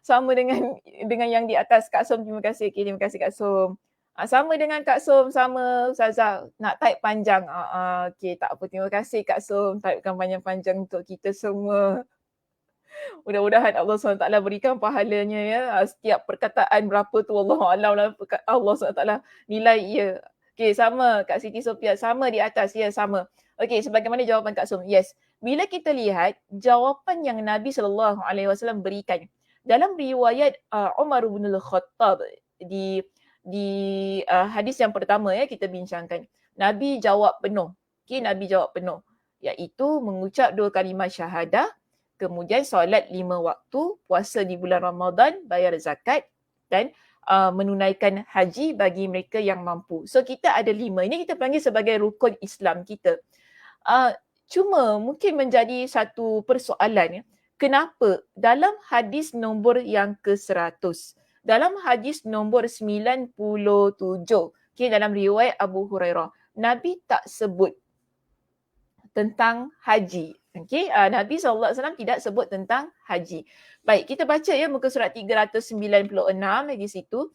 Sama dengan yang di atas. Kak Som, terima kasih. Okay, terima kasih Kak Som. Sama dengan Kak Som, sama Ustazah. Nak type panjang. Okey, tak apa. Terima kasih Kak Som. Typekan panjang-panjang untuk kita semua. Mudah-mudahan Allah SWT berikan pahalanya ya. Setiap perkataan berapa tu Wallahualam lah Allah SWT nilai ya. Okey, sama Kak Siti Sophia, sama di atas ya, sama. Okey, sebagaimana jawapan Kak Som. Yes. Bila kita lihat jawapan yang Nabi SAW berikan dalam riwayat Umar bin Al-Khattab di hadis yang pertama ya kita bincangkan. Nabi jawab penuh. Okey, Nabi jawab penuh, iaitu mengucap 2 kalimah syahadah, kemudian solat 5 waktu, puasa di bulan Ramadan, bayar zakat dan menunaikan haji bagi mereka yang mampu. So kita ada 5. Ini kita panggil sebagai rukun Islam kita. Cuma mungkin menjadi satu persoalan, kenapa dalam hadis nombor yang ke-100, dalam hadis nombor 97, okay, dalam riwayat Abu Hurairah, Nabi tak sebut tentang haji. Okay, Nabi SAW tidak sebut tentang haji. Baik, kita baca ya muka surat 396 di situ.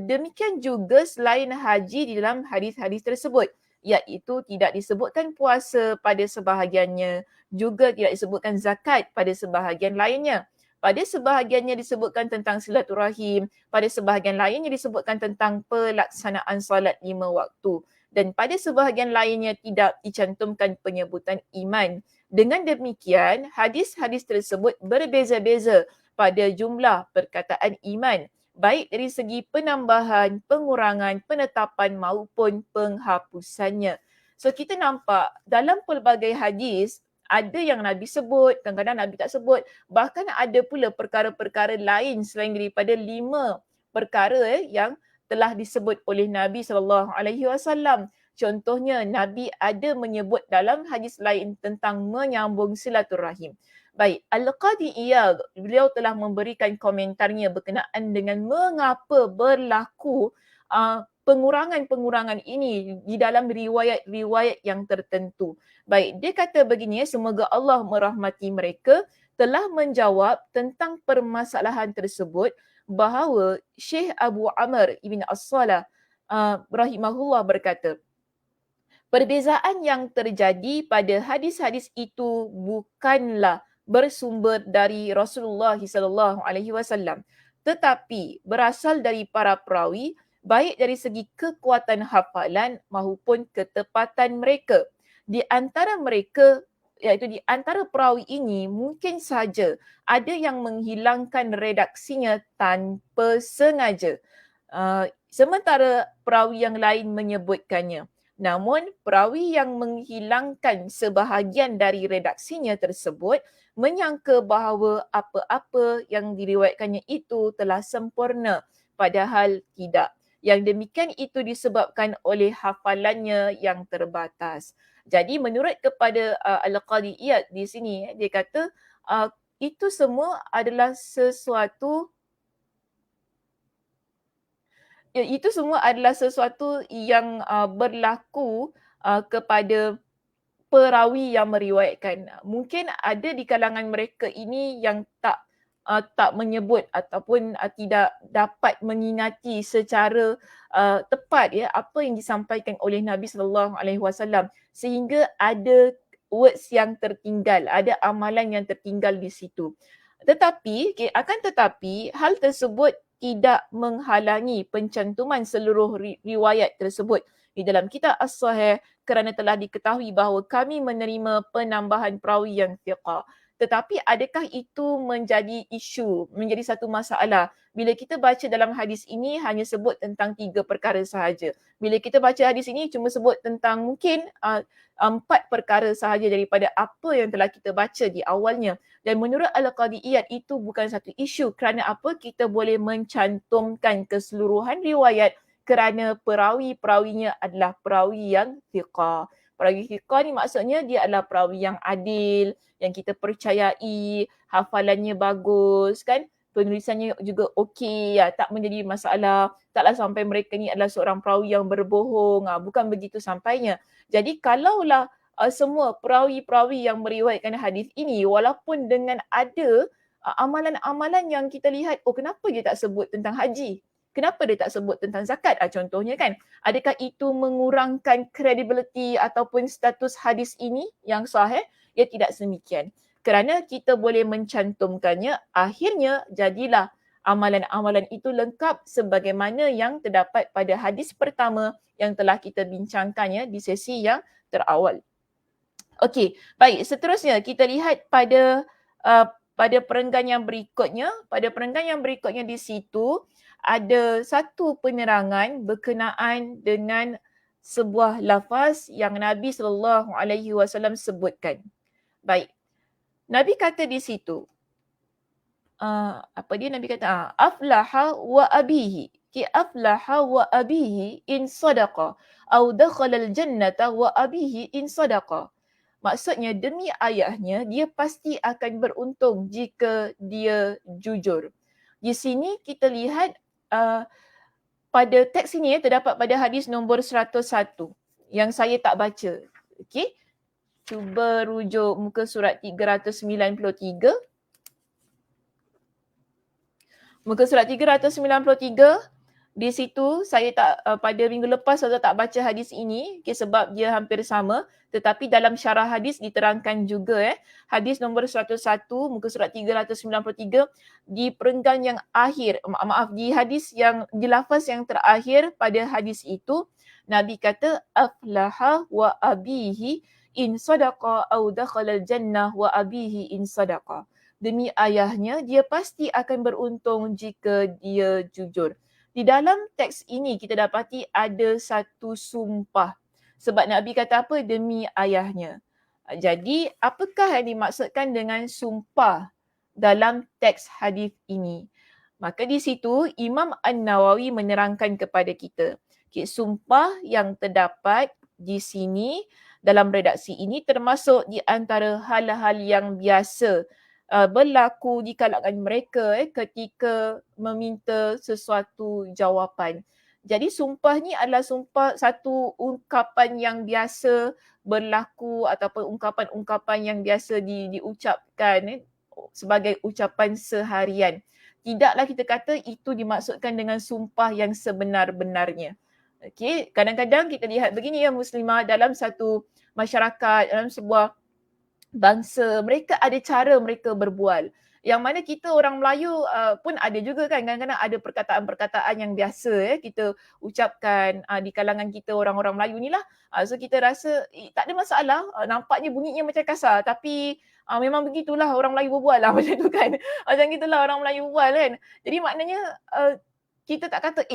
Demikian juga selain haji di dalam hadis-hadis tersebut, iaitu tidak disebutkan puasa pada sebahagiannya, juga tidak disebutkan zakat pada sebahagian lainnya. Pada sebahagiannya disebutkan tentang silaturahim, pada sebahagian lainnya disebutkan tentang pelaksanaan solat 5 waktu. Dan pada sebahagian lainnya tidak dicantumkan penyebutan iman. Dengan demikian, hadis-hadis tersebut berbeza-beza pada jumlah perkataan iman, baik dari segi penambahan, pengurangan, penetapan maupun penghapusannya. So kita nampak dalam pelbagai hadis, ada yang Nabi sebut, kadang-kadang Nabi tak sebut. Bahkan ada pula perkara-perkara lain selain daripada 5 perkara yang telah disebut oleh Nabi SAW. Contohnya, Nabi ada menyebut dalam hadis lain tentang menyambung silaturahim. Baik, Al-Qadi Iyad, beliau telah memberikan komentarnya berkenaan dengan mengapa berlaku pengurangan-pengurangan ini di dalam riwayat-riwayat yang tertentu. Baik, dia kata begini, semoga Allah merahmati mereka, telah menjawab tentang permasalahan tersebut bahawa Syekh Abu Amr Ibn As-Salah rahimahullah berkata, perbezaan yang terjadi pada hadis-hadis itu bukanlah bersumber dari Rasulullah SAW, tetapi berasal dari para perawi, baik dari segi kekuatan hafalan maupun ketepatan mereka. Di antara mereka, iaitu di antara perawi ini, mungkin saja ada yang menghilangkan redaksinya tanpa sengaja. Sementara perawi yang lain menyebutkannya. Namun, perawi yang menghilangkan sebahagian dari redaksinya tersebut menyangka bahawa apa-apa yang diriwayatkannya itu telah sempurna, padahal tidak. Yang demikian itu disebabkan oleh hafalannya yang terbatas. Jadi menurut kepada Al-Qadi Iyad di sini, dia kata itu semua adalah sesuatu yang berlaku kepada perawi yang meriwayatkan. Mungkin ada di kalangan mereka ini yang tak menyebut ataupun tidak dapat mengingati secara tepat apa yang disampaikan oleh Nabi SAW, sehingga ada words yang tertinggal, ada amalan yang tertinggal di situ. Tetapi hal tersebut tidak menghalangi pencantuman seluruh riwayat tersebut di dalam kitab As-Sahih, kerana telah diketahui bahawa kami menerima penambahan perawi yang thiqah. Tetapi adakah itu menjadi isu, menjadi satu masalah? Bila kita baca dalam hadis ini hanya sebut tentang 3 perkara sahaja. Bila kita baca hadis ini cuma sebut tentang mungkin 4 perkara sahaja daripada apa yang telah kita baca di awalnya. Dan menurut Al-Qadi Iyad itu bukan satu isu, kerana apa? Kita boleh mencantumkan keseluruhan riwayat kerana perawi-perawinya adalah perawi yang thiqah. Perawi thiqah ni maksudnya dia adalah perawi yang adil, yang kita percayai, hafalannya bagus kan, penulisannya juga okey, tak menjadi masalah, taklah sampai mereka ni adalah seorang perawi yang berbohong, bukan begitu sampainya. Jadi kalaulah semua perawi-perawi yang meriwayatkan hadis ini, walaupun dengan ada amalan-amalan yang kita lihat, kenapa dia tak sebut tentang haji? Kenapa dia tak sebut tentang zakat? Contohnya kan, adakah itu mengurangkan credibility ataupun status hadis ini yang sahih? Ya tidak semikian. Kerana kita boleh mencantumkannya, akhirnya jadilah amalan-amalan itu lengkap sebagaimana yang terdapat pada hadis pertama yang telah kita bincangkannya di sesi yang terawal. Okey, baik. Seterusnya kita lihat pada perenggan yang berikutnya. Pada perenggan yang berikutnya di situ ada satu penerangan berkenaan dengan sebuah lafaz yang Nabi SAW sebutkan. Baik. Nabi kata di situ, Nabi kata, aflaha wa abihi. Aflaha wa abihi in sadaqa. Au dakhala al-jannata wa abihi in sadaqa. Maksudnya demi ayahnya, dia pasti akan beruntung jika dia jujur. Di sini kita lihat pada teks ini terdapat pada hadis nombor 101 yang saya tak baca. Okey. Cuba rujuk muka surat 393. Muka surat 393 Di situ saya tak pada minggu lepas saya tak baca hadis ini sebab dia hampir sama, tetapi dalam syarah hadis diterangkan juga hadis nombor 101 muka surat 393 di perenggan yang akhir, maaf di hadis yang di lafaz yang terakhir pada hadis itu Nabi kata aflaha wa abihi in sadaqa au dakhala jannah wa abihi in sadaqa. Demi ayahnya dia pasti akan beruntung jika dia jujur. Di dalam teks ini kita dapati ada satu sumpah. Sebab Nabi kata apa? Demi ayahnya. Jadi apakah yang dimaksudkan dengan sumpah dalam teks hadis ini? Maka di situ Imam An-Nawawi menerangkan kepada kita. Sumpah yang terdapat di sini dalam redaksi ini termasuk di antara hal-hal yang biasa berlaku di kalangan mereka ketika meminta sesuatu jawapan. Jadi sumpah ni adalah sumpah satu ungkapan yang biasa berlaku ataupun ungkapan-ungkapan yang biasa diucapkan sebagai ucapan seharian. Tidaklah kita kata itu dimaksudkan dengan sumpah yang sebenar-benarnya. Okey, kadang-kadang kita lihat begini ya muslimah, dalam satu masyarakat, dalam sebuah bangsa, mereka ada cara mereka berbual. Yang mana kita orang Melayu pun ada juga kan, kadang-kadang ada perkataan-perkataan yang biasa kita ucapkan di kalangan kita orang-orang Melayu ni lah. So kita rasa tak ada masalah, nampaknya bunyinya macam kasar tapi memang begitulah orang Melayu berbual lah macam tu kan. Macam gitulah orang Melayu berbual kan. Jadi maknanya kita tak kata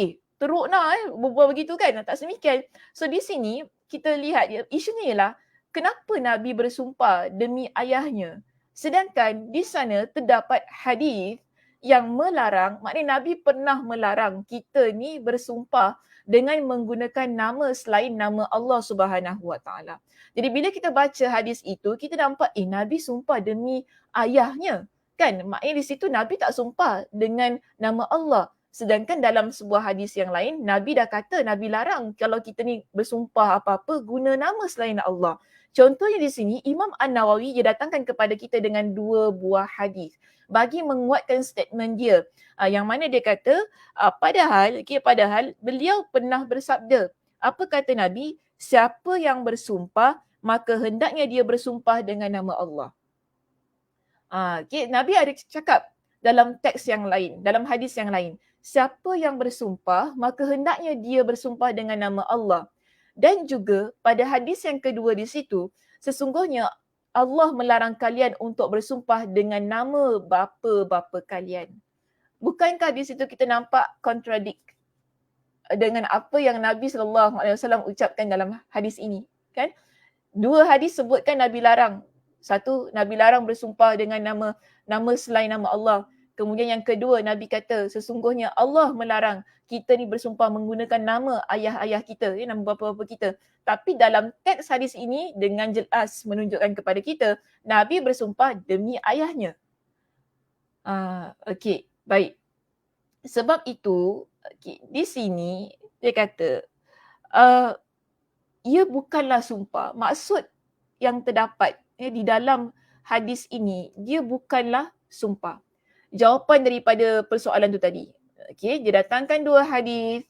teruk nak berbual begitu kan. Tak semikian. So di sini kita lihat isunya ialah kenapa Nabi bersumpah demi ayahnya? Sedangkan di sana terdapat hadis yang melarang, maknanya Nabi pernah melarang kita ni bersumpah dengan menggunakan nama selain nama Allah Subhanahu Wa Taala. Jadi bila kita baca hadis itu, kita nampak Nabi sumpah demi ayahnya. Kan? Maknanya di situ Nabi tak sumpah dengan nama Allah. Sedangkan dalam sebuah hadis yang lain, Nabi dah kata, Nabi larang kalau kita ni bersumpah apa-apa guna nama selain Allah. Contohnya di sini, Imam An-Nawawi dia datangkan kepada kita dengan dua buah hadis bagi menguatkan statement dia. Yang mana dia kata, padahal beliau pernah bersabda. Apa kata Nabi? Siapa yang bersumpah, maka hendaknya dia bersumpah dengan nama Allah. Nabi ada cakap dalam teks yang lain, dalam hadis yang lain. Siapa yang bersumpah, maka hendaknya dia bersumpah dengan nama Allah. Dan juga pada hadis yang kedua di situ, sesungguhnya Allah melarang kalian untuk bersumpah dengan nama bapa-bapa kalian. Bukankah di situ kita nampak contradict dengan apa yang Nabi SAW ucapkan dalam hadis ini? Kan? Dua hadis sebutkan Nabi larang. Satu, Nabi larang bersumpah dengan nama selain nama Allah. Kemudian yang kedua, Nabi kata sesungguhnya Allah melarang kita ni bersumpah menggunakan nama ayah-ayah kita, nama bapa-bapa kita. Tapi dalam teks hadis ini dengan jelas menunjukkan kepada kita, Nabi bersumpah demi ayahnya. Okey, baik. Sebab itu, di sini dia kata, ia bukanlah sumpah. Maksud yang terdapat di dalam hadis ini, dia bukanlah sumpah. Jawapan daripada persoalan tu tadi. Okey, dia datangkan dua hadis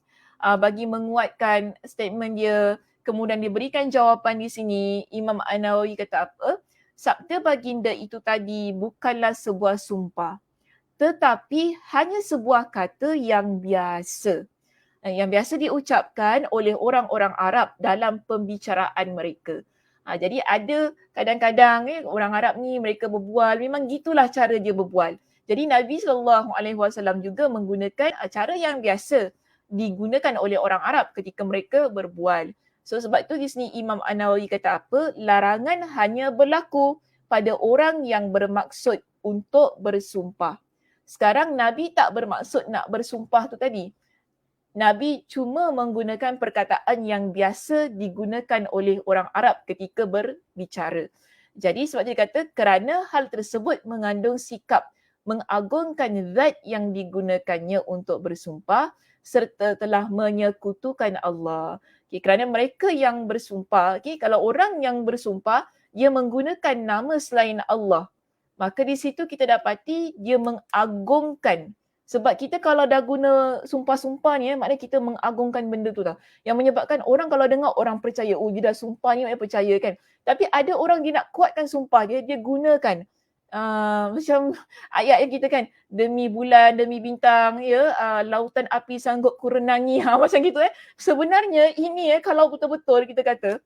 bagi menguatkan statement dia. Kemudian dia berikan jawapan di sini. Imam An-Nawawi kata apa? Sabda baginda itu tadi bukanlah sebuah sumpah, tetapi hanya sebuah kata yang biasa. Yang biasa diucapkan oleh orang-orang Arab dalam pembicaraan mereka. Jadi ada kadang-kadang orang Arab ni mereka berbual, memang gitulah cara dia berbual. Jadi Nabi SAW juga menggunakan cara yang biasa digunakan oleh orang Arab ketika mereka berbual. So sebab tu di sini Imam An-Nawawi kata apa? Larangan hanya berlaku pada orang yang bermaksud untuk bersumpah. Sekarang Nabi tak bermaksud nak bersumpah tu tadi. Nabi cuma menggunakan perkataan yang biasa digunakan oleh orang Arab ketika berbicara. Jadi sebab dia kata kerana hal tersebut mengandung sikap mengagungkan zat yang digunakannya untuk bersumpah serta telah menyekutukan Allah. Kerana mereka yang bersumpah, kalau orang yang bersumpah, dia menggunakan nama selain Allah. Maka di situ kita dapati dia mengagungkan Sebab kita kalau dah guna sumpah-sumpah ni maknanya kita mengagungkan benda tu tau. Yang menyebabkan orang kalau dengar orang percaya, oh dia dah sumpah ni maknanya percaya kan. Tapi ada orang dia nak kuatkan sumpah dia, dia gunakan macam ayat yang kita kan, demi bulan, demi bintang, ya, lautan api sanggup kurenangi, macam gitu Sebenarnya ini kalau betul-betul kita kata,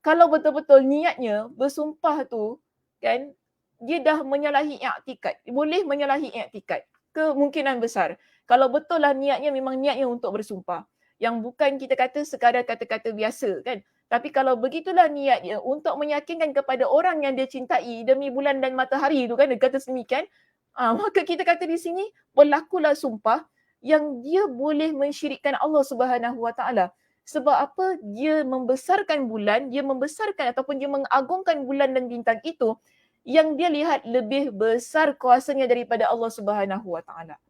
kalau betul-betul niatnya bersumpah tu kan, dia dah menyalahi i'tikad. Boleh menyalahi i'tikad. Kemungkinan besar. Kalau betul lah niatnya memang niatnya untuk bersumpah. Yang bukan kita kata sekadar kata-kata biasa kan. Tapi kalau begitulah niatnya untuk meyakinkan kepada orang yang dia cintai demi bulan dan matahari tu kan, dia kata sedemikian, maka kita kata di sini berlakulah sumpah yang dia boleh mensyirikkan Allah Subhanahu Wa Taala. Sebab apa? Dia membesarkan bulan, dia membesarkan ataupun dia mengagungkan bulan dan bintang itu yang dia lihat lebih besar kuasanya daripada Allah Subhanahu Wa Taala.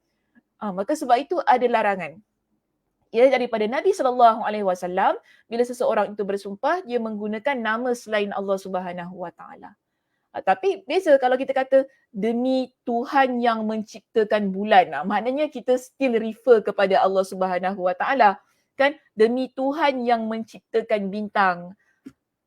Maka sebab itu ada larangan. Ya, daripada Nabi SAW, bila seseorang itu bersumpah, dia menggunakan nama selain Allah Subhanahu Wa Taala. Tapi beza kalau kita kata demi Tuhan yang menciptakan bulan, maknanya kita still refer kepada Allah Subhanahu Wa Taala. Kan, demi Tuhan yang menciptakan bintang.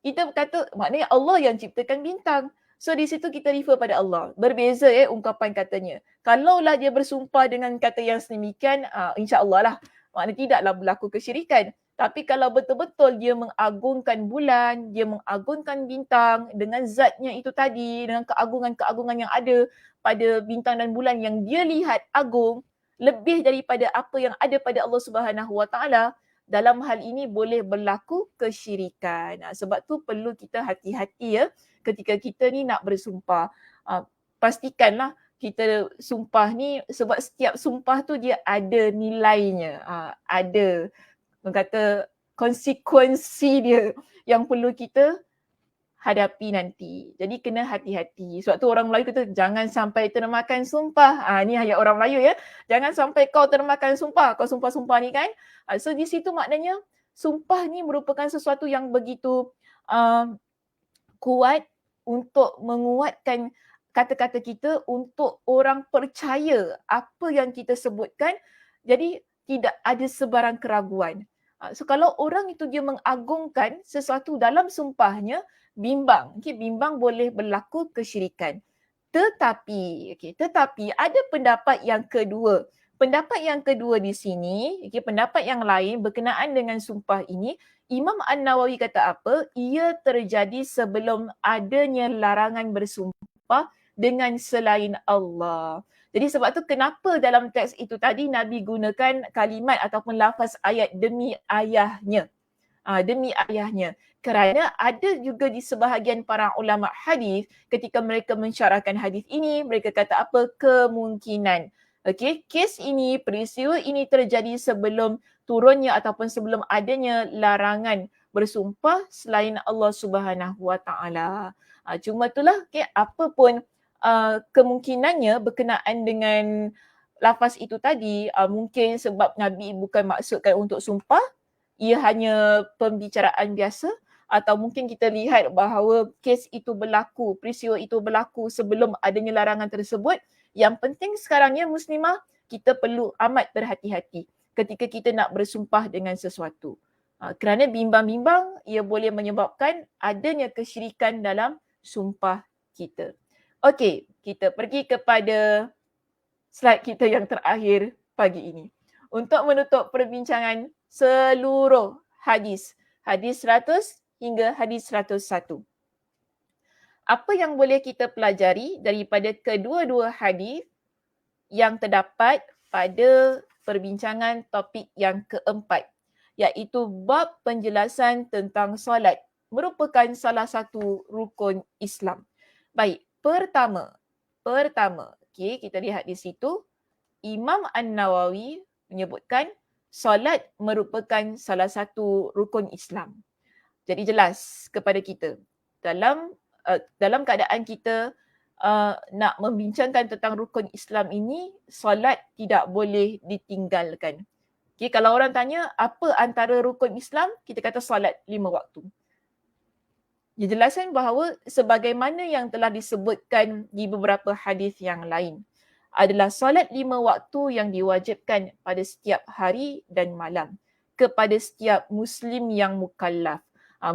Kita kata maknanya Allah yang ciptakan bintang. So di situ kita refer pada Allah. Berbeza ungkapan katanya. Kalaulah dia bersumpah dengan kata yang sedemikian, insya-Allah lah. Maknanya tidaklah berlaku kesyirikan. Tapi kalau betul-betul dia mengagungkan bulan, dia mengagungkan bintang dengan zatnya itu tadi, dengan keagungan-keagungan yang ada pada bintang dan bulan yang dia lihat agung, lebih daripada apa yang ada pada Allah Subhanahu Wa Taala, dalam hal ini boleh berlaku kesyirikan. Sebab tu perlu kita hati-hati ketika kita ni nak bersumpah. Pastikanlah kita sumpah ni, sebab setiap sumpah tu dia ada nilainya. Ada kata konsekuensi dia yang perlu kita hadapi nanti. Jadi kena hati-hati. Sebab tu orang Melayu kata jangan sampai termakan sumpah. Ni ayat orang Melayu ya. Jangan sampai kau termakan sumpah. Kau sumpah-sumpah ni kan. So di situ maknanya sumpah ni merupakan sesuatu yang begitu kuat untuk menguatkan kata-kata kita untuk orang percaya apa yang kita sebutkan. Jadi tidak ada sebarang keraguan. So kalau orang itu dia mengagungkan sesuatu dalam sumpahnya, bimbang. Bimbang boleh berlaku kesyirikan. Tetapi ada pendapat yang kedua. Pendapat yang kedua di sini, pendapat yang lain berkenaan dengan sumpah ini, Imam An-Nawawi kata apa? Ia terjadi sebelum adanya larangan bersumpah dengan selain Allah. Jadi sebab tu kenapa dalam teks itu tadi Nabi gunakan kalimat ataupun lafaz ayat demi ayahnya. Demi ayahnya. Kerana ada juga di sebahagian para ulama hadis ketika mereka mensyarahkan hadis ini, mereka kata apa? Kemungkinan. Kes ini, peristiwa ini terjadi sebelum turunnya ataupun sebelum adanya larangan bersumpah selain Allah Subhanahu Wa Taala. Cuma itulah apa pun kemungkinannya berkenaan dengan lafaz itu tadi, mungkin sebab Nabi bukan maksudkan untuk sumpah, ia hanya pembicaraan biasa, atau mungkin kita lihat bahawa kes itu berlaku, peristiwa itu berlaku sebelum adanya larangan tersebut. Yang penting sekarang muslimah, kita perlu amat berhati-hati ketika kita nak bersumpah dengan sesuatu. Kerana bimbang-bimbang ia boleh menyebabkan adanya kesyirikan dalam sumpah kita. Okey, kita pergi kepada slide kita yang terakhir pagi ini. Untuk menutup perbincangan seluruh hadis 100 hingga hadis 101. Apa yang boleh kita pelajari daripada kedua-dua hadis yang terdapat pada perbincangan topik yang keempat, iaitu bab penjelasan tentang solat merupakan salah satu rukun Islam. Baik, pertama, kita lihat di situ, Imam An-Nawawi menyebutkan solat merupakan salah satu rukun Islam. Jadi jelas kepada kita dalam keadaan kita nak membincangkan tentang rukun Islam ini, solat tidak boleh ditinggalkan. Kalau orang tanya apa antara rukun Islam, kita kata solat 5 waktu. Dijelaskan bahawa sebagaimana yang telah disebutkan di beberapa hadis yang lain, adalah solat 5 waktu yang diwajibkan pada setiap hari dan malam kepada setiap Muslim yang mukallaf.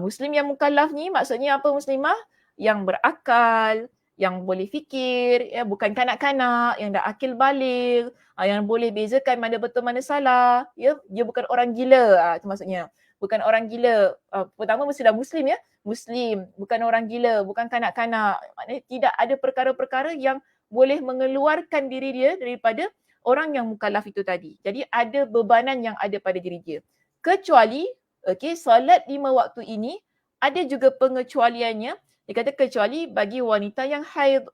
Muslim yang mukallaf ni maksudnya apa muslimah? Yang berakal, yang boleh fikir, ya, bukan kanak-kanak, yang dah akil baligh, yang boleh bezakan mana betul mana salah, ya, dia bukan orang gila, itu maksudnya. Bukan orang gila. Pertama mesti dah muslim ya. Muslim, bukan orang gila, bukan kanak-kanak. Maknanya tidak ada perkara-perkara yang boleh mengeluarkan diri dia daripada orang yang mukallaf itu tadi. Jadi ada bebanan yang ada pada diri dia. Kecuali, solat 5 waktu ini ada juga pengecualiannya. Dia kata kecuali bagi wanita yang haid,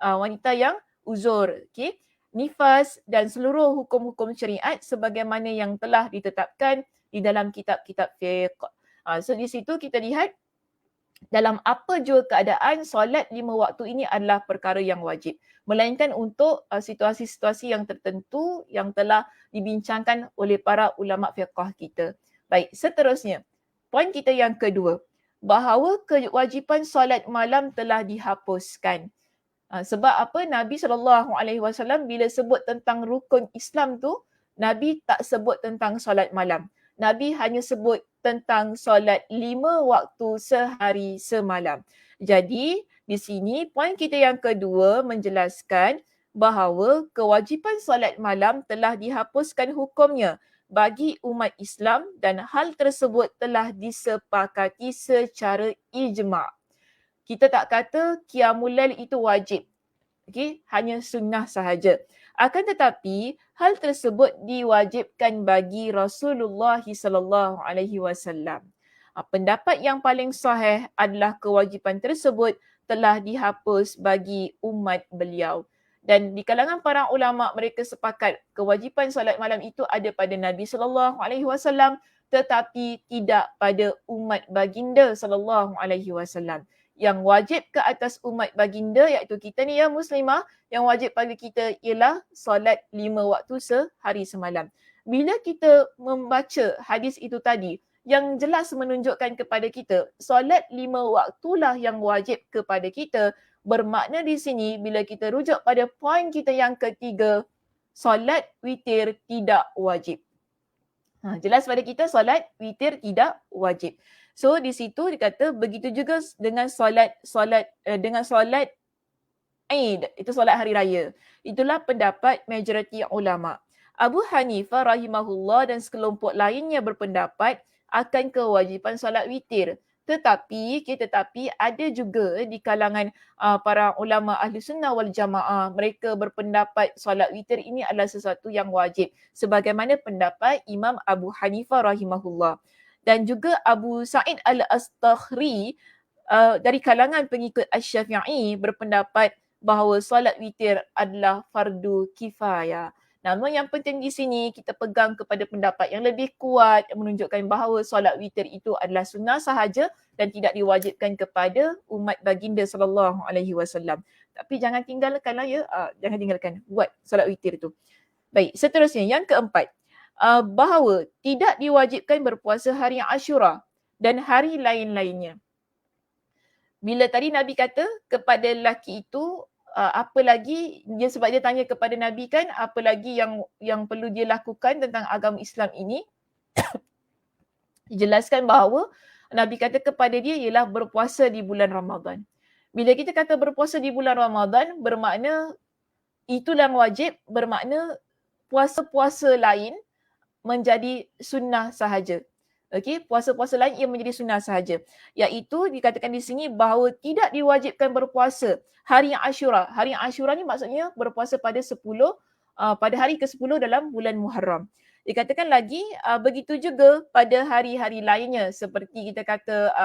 wanita yang uzur, nifas dan seluruh hukum-hukum syariat sebagaimana yang telah ditetapkan di dalam kitab-kitab fiqh. So di situ kita lihat dalam apa jua keadaan solat 5 waktu ini adalah perkara yang wajib. Melainkan untuk situasi-situasi yang tertentu yang telah dibincangkan oleh para ulama fiqh kita. Baik, seterusnya. Poin kita yang kedua. Bahawa kewajipan solat malam telah dihapuskan. Sebab apa? Nabi SAW bila sebut tentang rukun Islam tu, Nabi tak sebut tentang solat malam. Nabi hanya sebut tentang solat 5 waktu sehari semalam. Jadi di sini poin kita yang kedua menjelaskan bahawa kewajipan solat malam telah dihapuskan hukumnya bagi umat Islam dan hal tersebut telah disepakati secara ijma'. Kita tak kata qiyamul lail itu wajib. Hanya sunnah sahaja. Akan tetapi hal tersebut diwajibkan bagi Rasulullah sallallahu alaihi wasallam. Pendapat yang paling sahih adalah kewajipan tersebut telah dihapus bagi umat beliau. Dan di kalangan para ulama mereka sepakat kewajipan solat malam itu ada pada Nabi sallallahu alaihi wasallam tetapi tidak pada umat baginda sallallahu alaihi wasallam. Yang wajib ke atas umat baginda iaitu kita ni ya muslimah, yang wajib bagi kita ialah solat 5 waktu sehari semalam. Bila kita membaca hadis itu tadi, yang jelas menunjukkan kepada kita solat 5 waktulah yang wajib kepada kita, bermakna di sini bila kita rujuk pada poin kita yang ketiga, solat witir tidak wajib. Jelas pada kita solat witir tidak wajib. So di situ dikata begitu juga dengan solat Eid, itu solat hari raya. Itulah pendapat majoriti ulama. Abu Hanifah rahimahullah dan sekelompok lainnya berpendapat akan kewajipan solat witir. Tetapi ada juga di kalangan para ulama ahli sunnah wal jamaah, mereka berpendapat solat witir ini adalah sesuatu yang wajib. Sebagaimana pendapat Imam Abu Hanifah rahimahullah. Dan juga Abu Sa'id al-Astaghri dari kalangan pengikut Asy-Syafi'i berpendapat bahawa solat witir adalah fardu kifayah. Namun yang penting di sini kita pegang kepada pendapat yang lebih kuat yang menunjukkan bahawa solat witir itu adalah sunnah sahaja dan tidak diwajibkan kepada umat baginda sallallahu alaihi wasallam. Tapi jangan tinggalkanlah ya, jangan tinggalkan buat solat witir itu. Baik, seterusnya yang keempat. Bahawa tidak diwajibkan berpuasa hari Ashura dan hari lain-lainnya. Bila tadi Nabi kata kepada lelaki itu, apa lagi, sebab dia tanya kepada Nabi kan, apa lagi yang perlu dia lakukan tentang agama Islam ini. Dijelaskan bahawa Nabi kata kepada dia ialah berpuasa di bulan Ramadan. Bila kita kata berpuasa di bulan Ramadan, bermakna itulah yang wajib, bermakna puasa-puasa lain menjadi sunnah sahaja. Puasa-puasa lain ia menjadi sunnah sahaja. Iaitu dikatakan di sini bahawa tidak diwajibkan berpuasa hari Ashura. Hari Ashura ni maksudnya berpuasa pada pada hari ke-10 dalam bulan Muharram. Dikatakan lagi begitu juga pada hari-hari lainnya seperti kita kata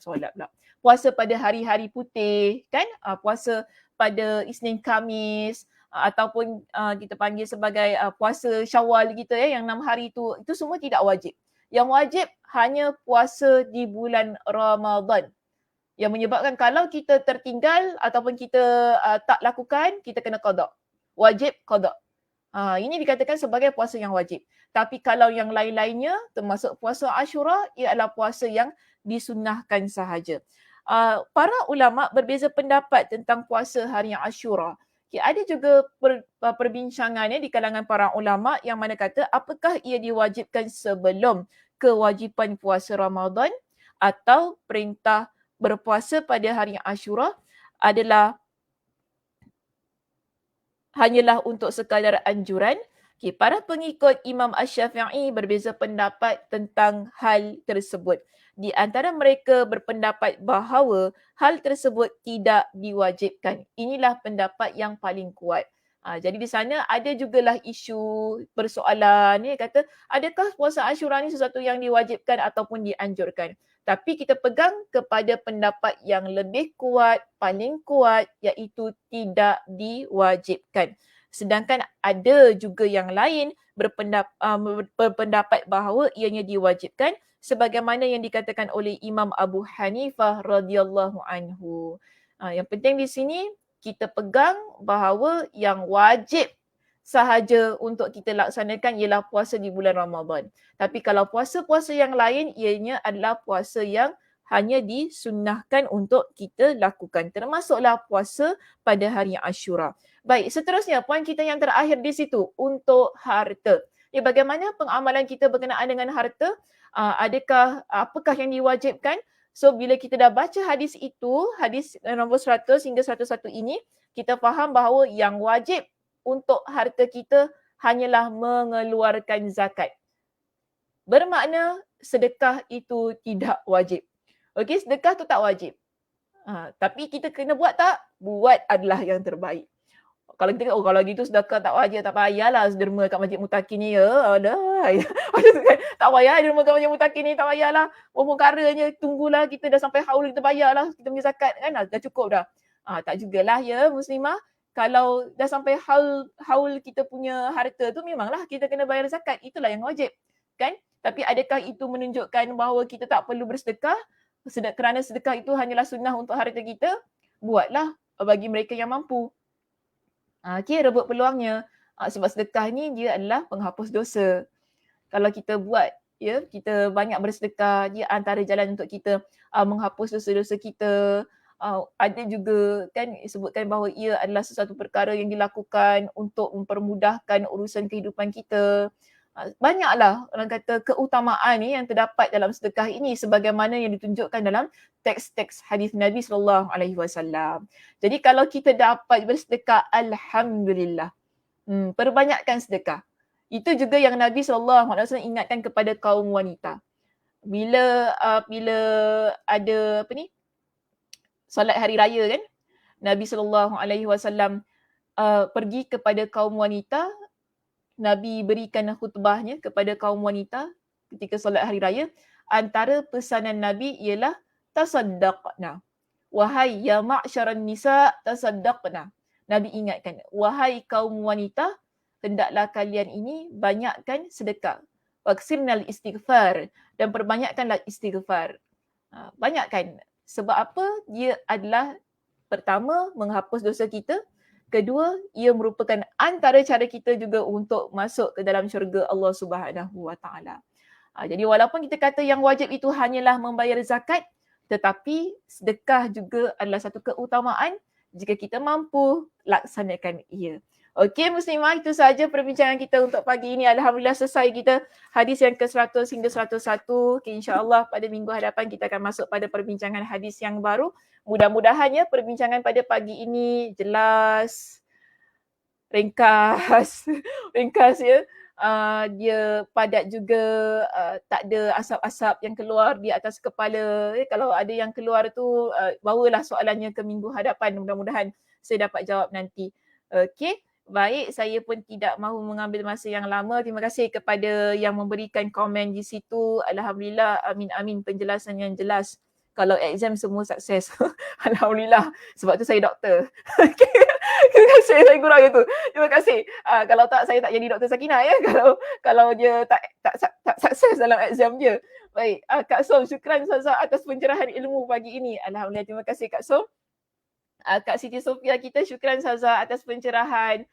solat pula. Puasa pada hari-hari putih kan? Puasa pada Isnin Khamis, ataupun kita panggil sebagai puasa Syawal kita yang 6 hari itu semua tidak wajib. Yang wajib hanya puasa di bulan Ramadan. Yang menyebabkan kalau kita tertinggal ataupun kita tak lakukan, kita kena qada. Wajib qada. Ini dikatakan sebagai puasa yang wajib. Tapi kalau yang lain-lainnya termasuk puasa Ashura, ia adalah puasa yang disunnahkan sahaja. Para ulama berbeza pendapat tentang puasa hari Ashura. Okay, ada juga perbincangan di kalangan para ulama yang mana kata apakah ia diwajibkan sebelum kewajipan puasa Ramadan atau perintah berpuasa pada hari Ashura adalah hanyalah untuk sekadar anjuran. Okay, para pengikut Imam Asy-Syafi'i berbeza pendapat tentang hal tersebut. Di antara mereka berpendapat bahawa hal tersebut tidak diwajibkan. Inilah pendapat yang paling kuat. Jadi di sana ada jugalah isu persoalan ni kata adakah puasa Ashura ni sesuatu yang diwajibkan ataupun dianjurkan. Tapi kita pegang kepada pendapat yang lebih kuat, paling kuat iaitu tidak diwajibkan. Sedangkan ada juga yang lain berpendapat bahawa ianya diwajibkan sebagaimana yang dikatakan oleh Imam Abu Hanifah radhiyallahu anhu. Yang penting di sini kita pegang bahawa yang wajib sahaja untuk kita laksanakan ialah puasa di bulan Ramadan. Tapi kalau puasa-puasa yang lain ianya adalah puasa yang hanya disunnahkan untuk kita lakukan. Termasuklah puasa pada hari Ashura. Baik, seterusnya poin kita yang terakhir di situ untuk harta. Bagaimana pengamalan kita berkenaan dengan harta? Apakah yang diwajibkan? So bila kita dah baca hadis itu, hadis nombor 100 hingga 101 ini, kita faham bahawa yang wajib untuk harta kita hanyalah mengeluarkan zakat. Bermakna sedekah itu tidak wajib. Okey, sedekah tu tak wajib. Tapi kita kena buat tak? Buat adalah yang terbaik. Kalau kita kata, kalau gitu sedekah tak wajib, tak payahlah derma kat Masjid Mutakin ni ya. Alah. Tak payah derma kat Masjid Mutakin ni, tak payahlah. Perkaranya tunggulah kita dah sampai haul kita bayarlah kita punya zakat kan, dah cukup dah. Tak jugalah ya muslimah. Kalau dah sampai haul kita punya harta tu memanglah kita kena bayar zakat. Itulah yang wajib. Kan? Tapi adakah itu menunjukkan bahawa kita tak perlu bersedekah? Kerana sedekah itu hanyalah sunnah untuk harta kita? Buatlah bagi mereka yang mampu. Okay, rebut peluangnya. Sebab sedekah ni dia adalah penghapus dosa. Kalau kita buat, kita banyak bersedekah, dia antara jalan untuk kita menghapus dosa-dosa kita. Ada juga kan sebutkan bahawa ia adalah sesuatu perkara yang dilakukan untuk mempermudahkan urusan kehidupan kita. Banyaklah orang kata keutamaan ni yang terdapat dalam sedekah ini sebagaimana yang ditunjukkan dalam teks-teks hadis Nabi SAW. Jadi kalau kita dapat bersedekah, alhamdulillah. Perbanyakkan sedekah. Itu juga yang Nabi SAW ingatkan kepada kaum wanita. Bila ada solat hari raya kan, Nabi SAW pergi kepada kaum wanita. Nabi berikan khutbahnya kepada kaum wanita ketika solat hari raya. Antara pesanan Nabi ialah tasaddaqna. Wahai ya ma'syaran nisa, tasaddaqna. Nabi ingatkan, wahai kaum wanita, hendaklah kalian ini banyakkan sedekah. Waksirnal istighfar, dan perbanyakkanlah istighfar. Banyakkan. Sebab apa? Dia adalah pertama menghapus dosa kita. Kedua, ia merupakan antara cara kita juga untuk masuk ke dalam syurga Allah Subhanahu Wa Taala. Jadi walaupun kita kata yang wajib itu hanyalah membayar zakat, tetapi sedekah juga adalah satu keutamaan jika kita mampu laksanakan ia. Okey muslimah, itu sahaja perbincangan kita untuk pagi ini. Alhamdulillah selesai kita hadis yang ke-100 hingga 101. Okay, InsyaAllah pada minggu hadapan kita akan masuk pada perbincangan hadis yang baru. Mudah-mudahan ya perbincangan pada pagi ini jelas, ringkas ya. Dia padat juga, tak ada asap-asap yang keluar di atas kepala. Kalau ada yang keluar tu, bawalah soalannya ke minggu hadapan. Mudah-mudahan saya dapat jawab nanti. Okey. Baik, saya pun tidak mahu mengambil masa yang lama. Terima kasih kepada yang memberikan komen di situ. Alhamdulillah, amin penjelasan yang jelas. Kalau exam semua sukses. Alhamdulillah. Sebab tu saya doktor. Terima kasih, saya kurang itu. Terima kasih. Kalau tak, saya tak jadi Dr. Sakinah ya. Kalau dia tak sukses dalam exam dia. Baik, Kak Som, syukran Ustazah atas pencerahan ilmu pagi ini. Alhamdulillah, terima kasih Kak Som. Kak Siti Sofia kita, syukran Saza atas pencerahan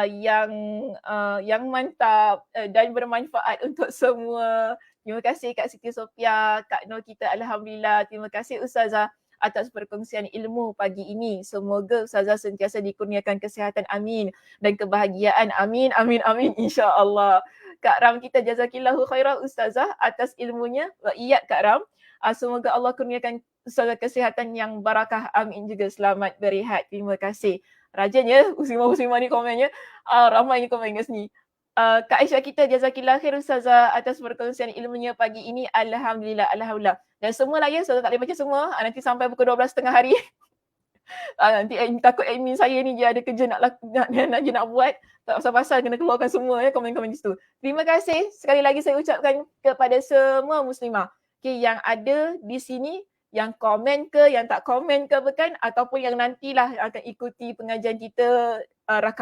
yang mantap dan bermanfaat untuk semua. Terima kasih Kak Siti Sofia, Kak Nur kita, alhamdulillah. Terima kasih Ustazah atas perkongsian ilmu pagi ini. Semoga Ustazah sentiasa dikurniakan kesihatan, amin, dan kebahagiaan, amin, amin, amin, insya-Allah. Kak Ram kita jazakillahu khairan Ustazah atas ilmunya. Wa iyyak Kak Ram. Semoga Allah kurniakan Ustazah kesihatan yang barakah, amin juga. Selamat berehat. Terima kasih. Rajin ya muslimah-muslimah ni komennya. Ramai ni komen kat sini. Kak Aisyah kita jazakillah khair Ustazah atas perkongsian ilmunya pagi ini. Alhamdulillah, alhamdulillah. Dan semua lah ya, Ustazah tak boleh baca semua. Nanti sampai pukul 12.30 hari. Nanti takut admin saya ni dia ada kerja nak buat. Tak pasal-pasal kena keluarkan semua ya komen-komen di situ. Terima kasih. Sekali lagi saya ucapkan kepada semua muslimah yang ada di sini, yang komen ke, yang tak komen ke bukan, ataupun yang nantilah akan ikuti pengajian kita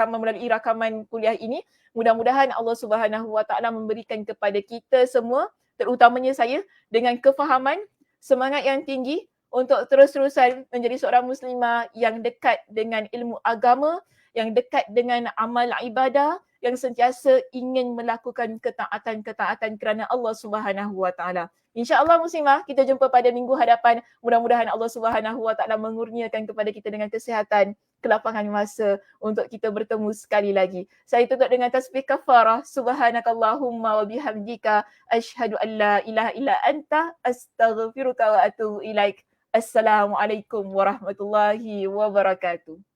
melalui rakaman kuliah ini. Mudah-mudahan Allah Subhanahu Wa Taala memberikan kepada kita semua, terutamanya saya, dengan kefahaman, semangat yang tinggi untuk terus-terusan menjadi seorang muslimah yang dekat dengan ilmu agama, yang dekat dengan amal ibadah, yang sentiasa ingin melakukan ketaatan-ketaatan kerana Allah Subhanahu Wa Taala. InsyaAllah muslimah, kita jumpa pada minggu hadapan. Mudah-mudahan Allah Subhanahu Wa Taala mengurniakan kepada kita dengan kesihatan, kelapangan masa untuk kita bertemu sekali lagi. Saya tutup dengan tasbih kafarah. Subhanakallahumma wa bihamdika asyhadu an la ilaha illa anta astaghfiruka wa atubu ilaik. Assalamualaikum warahmatullahi wabarakatuh.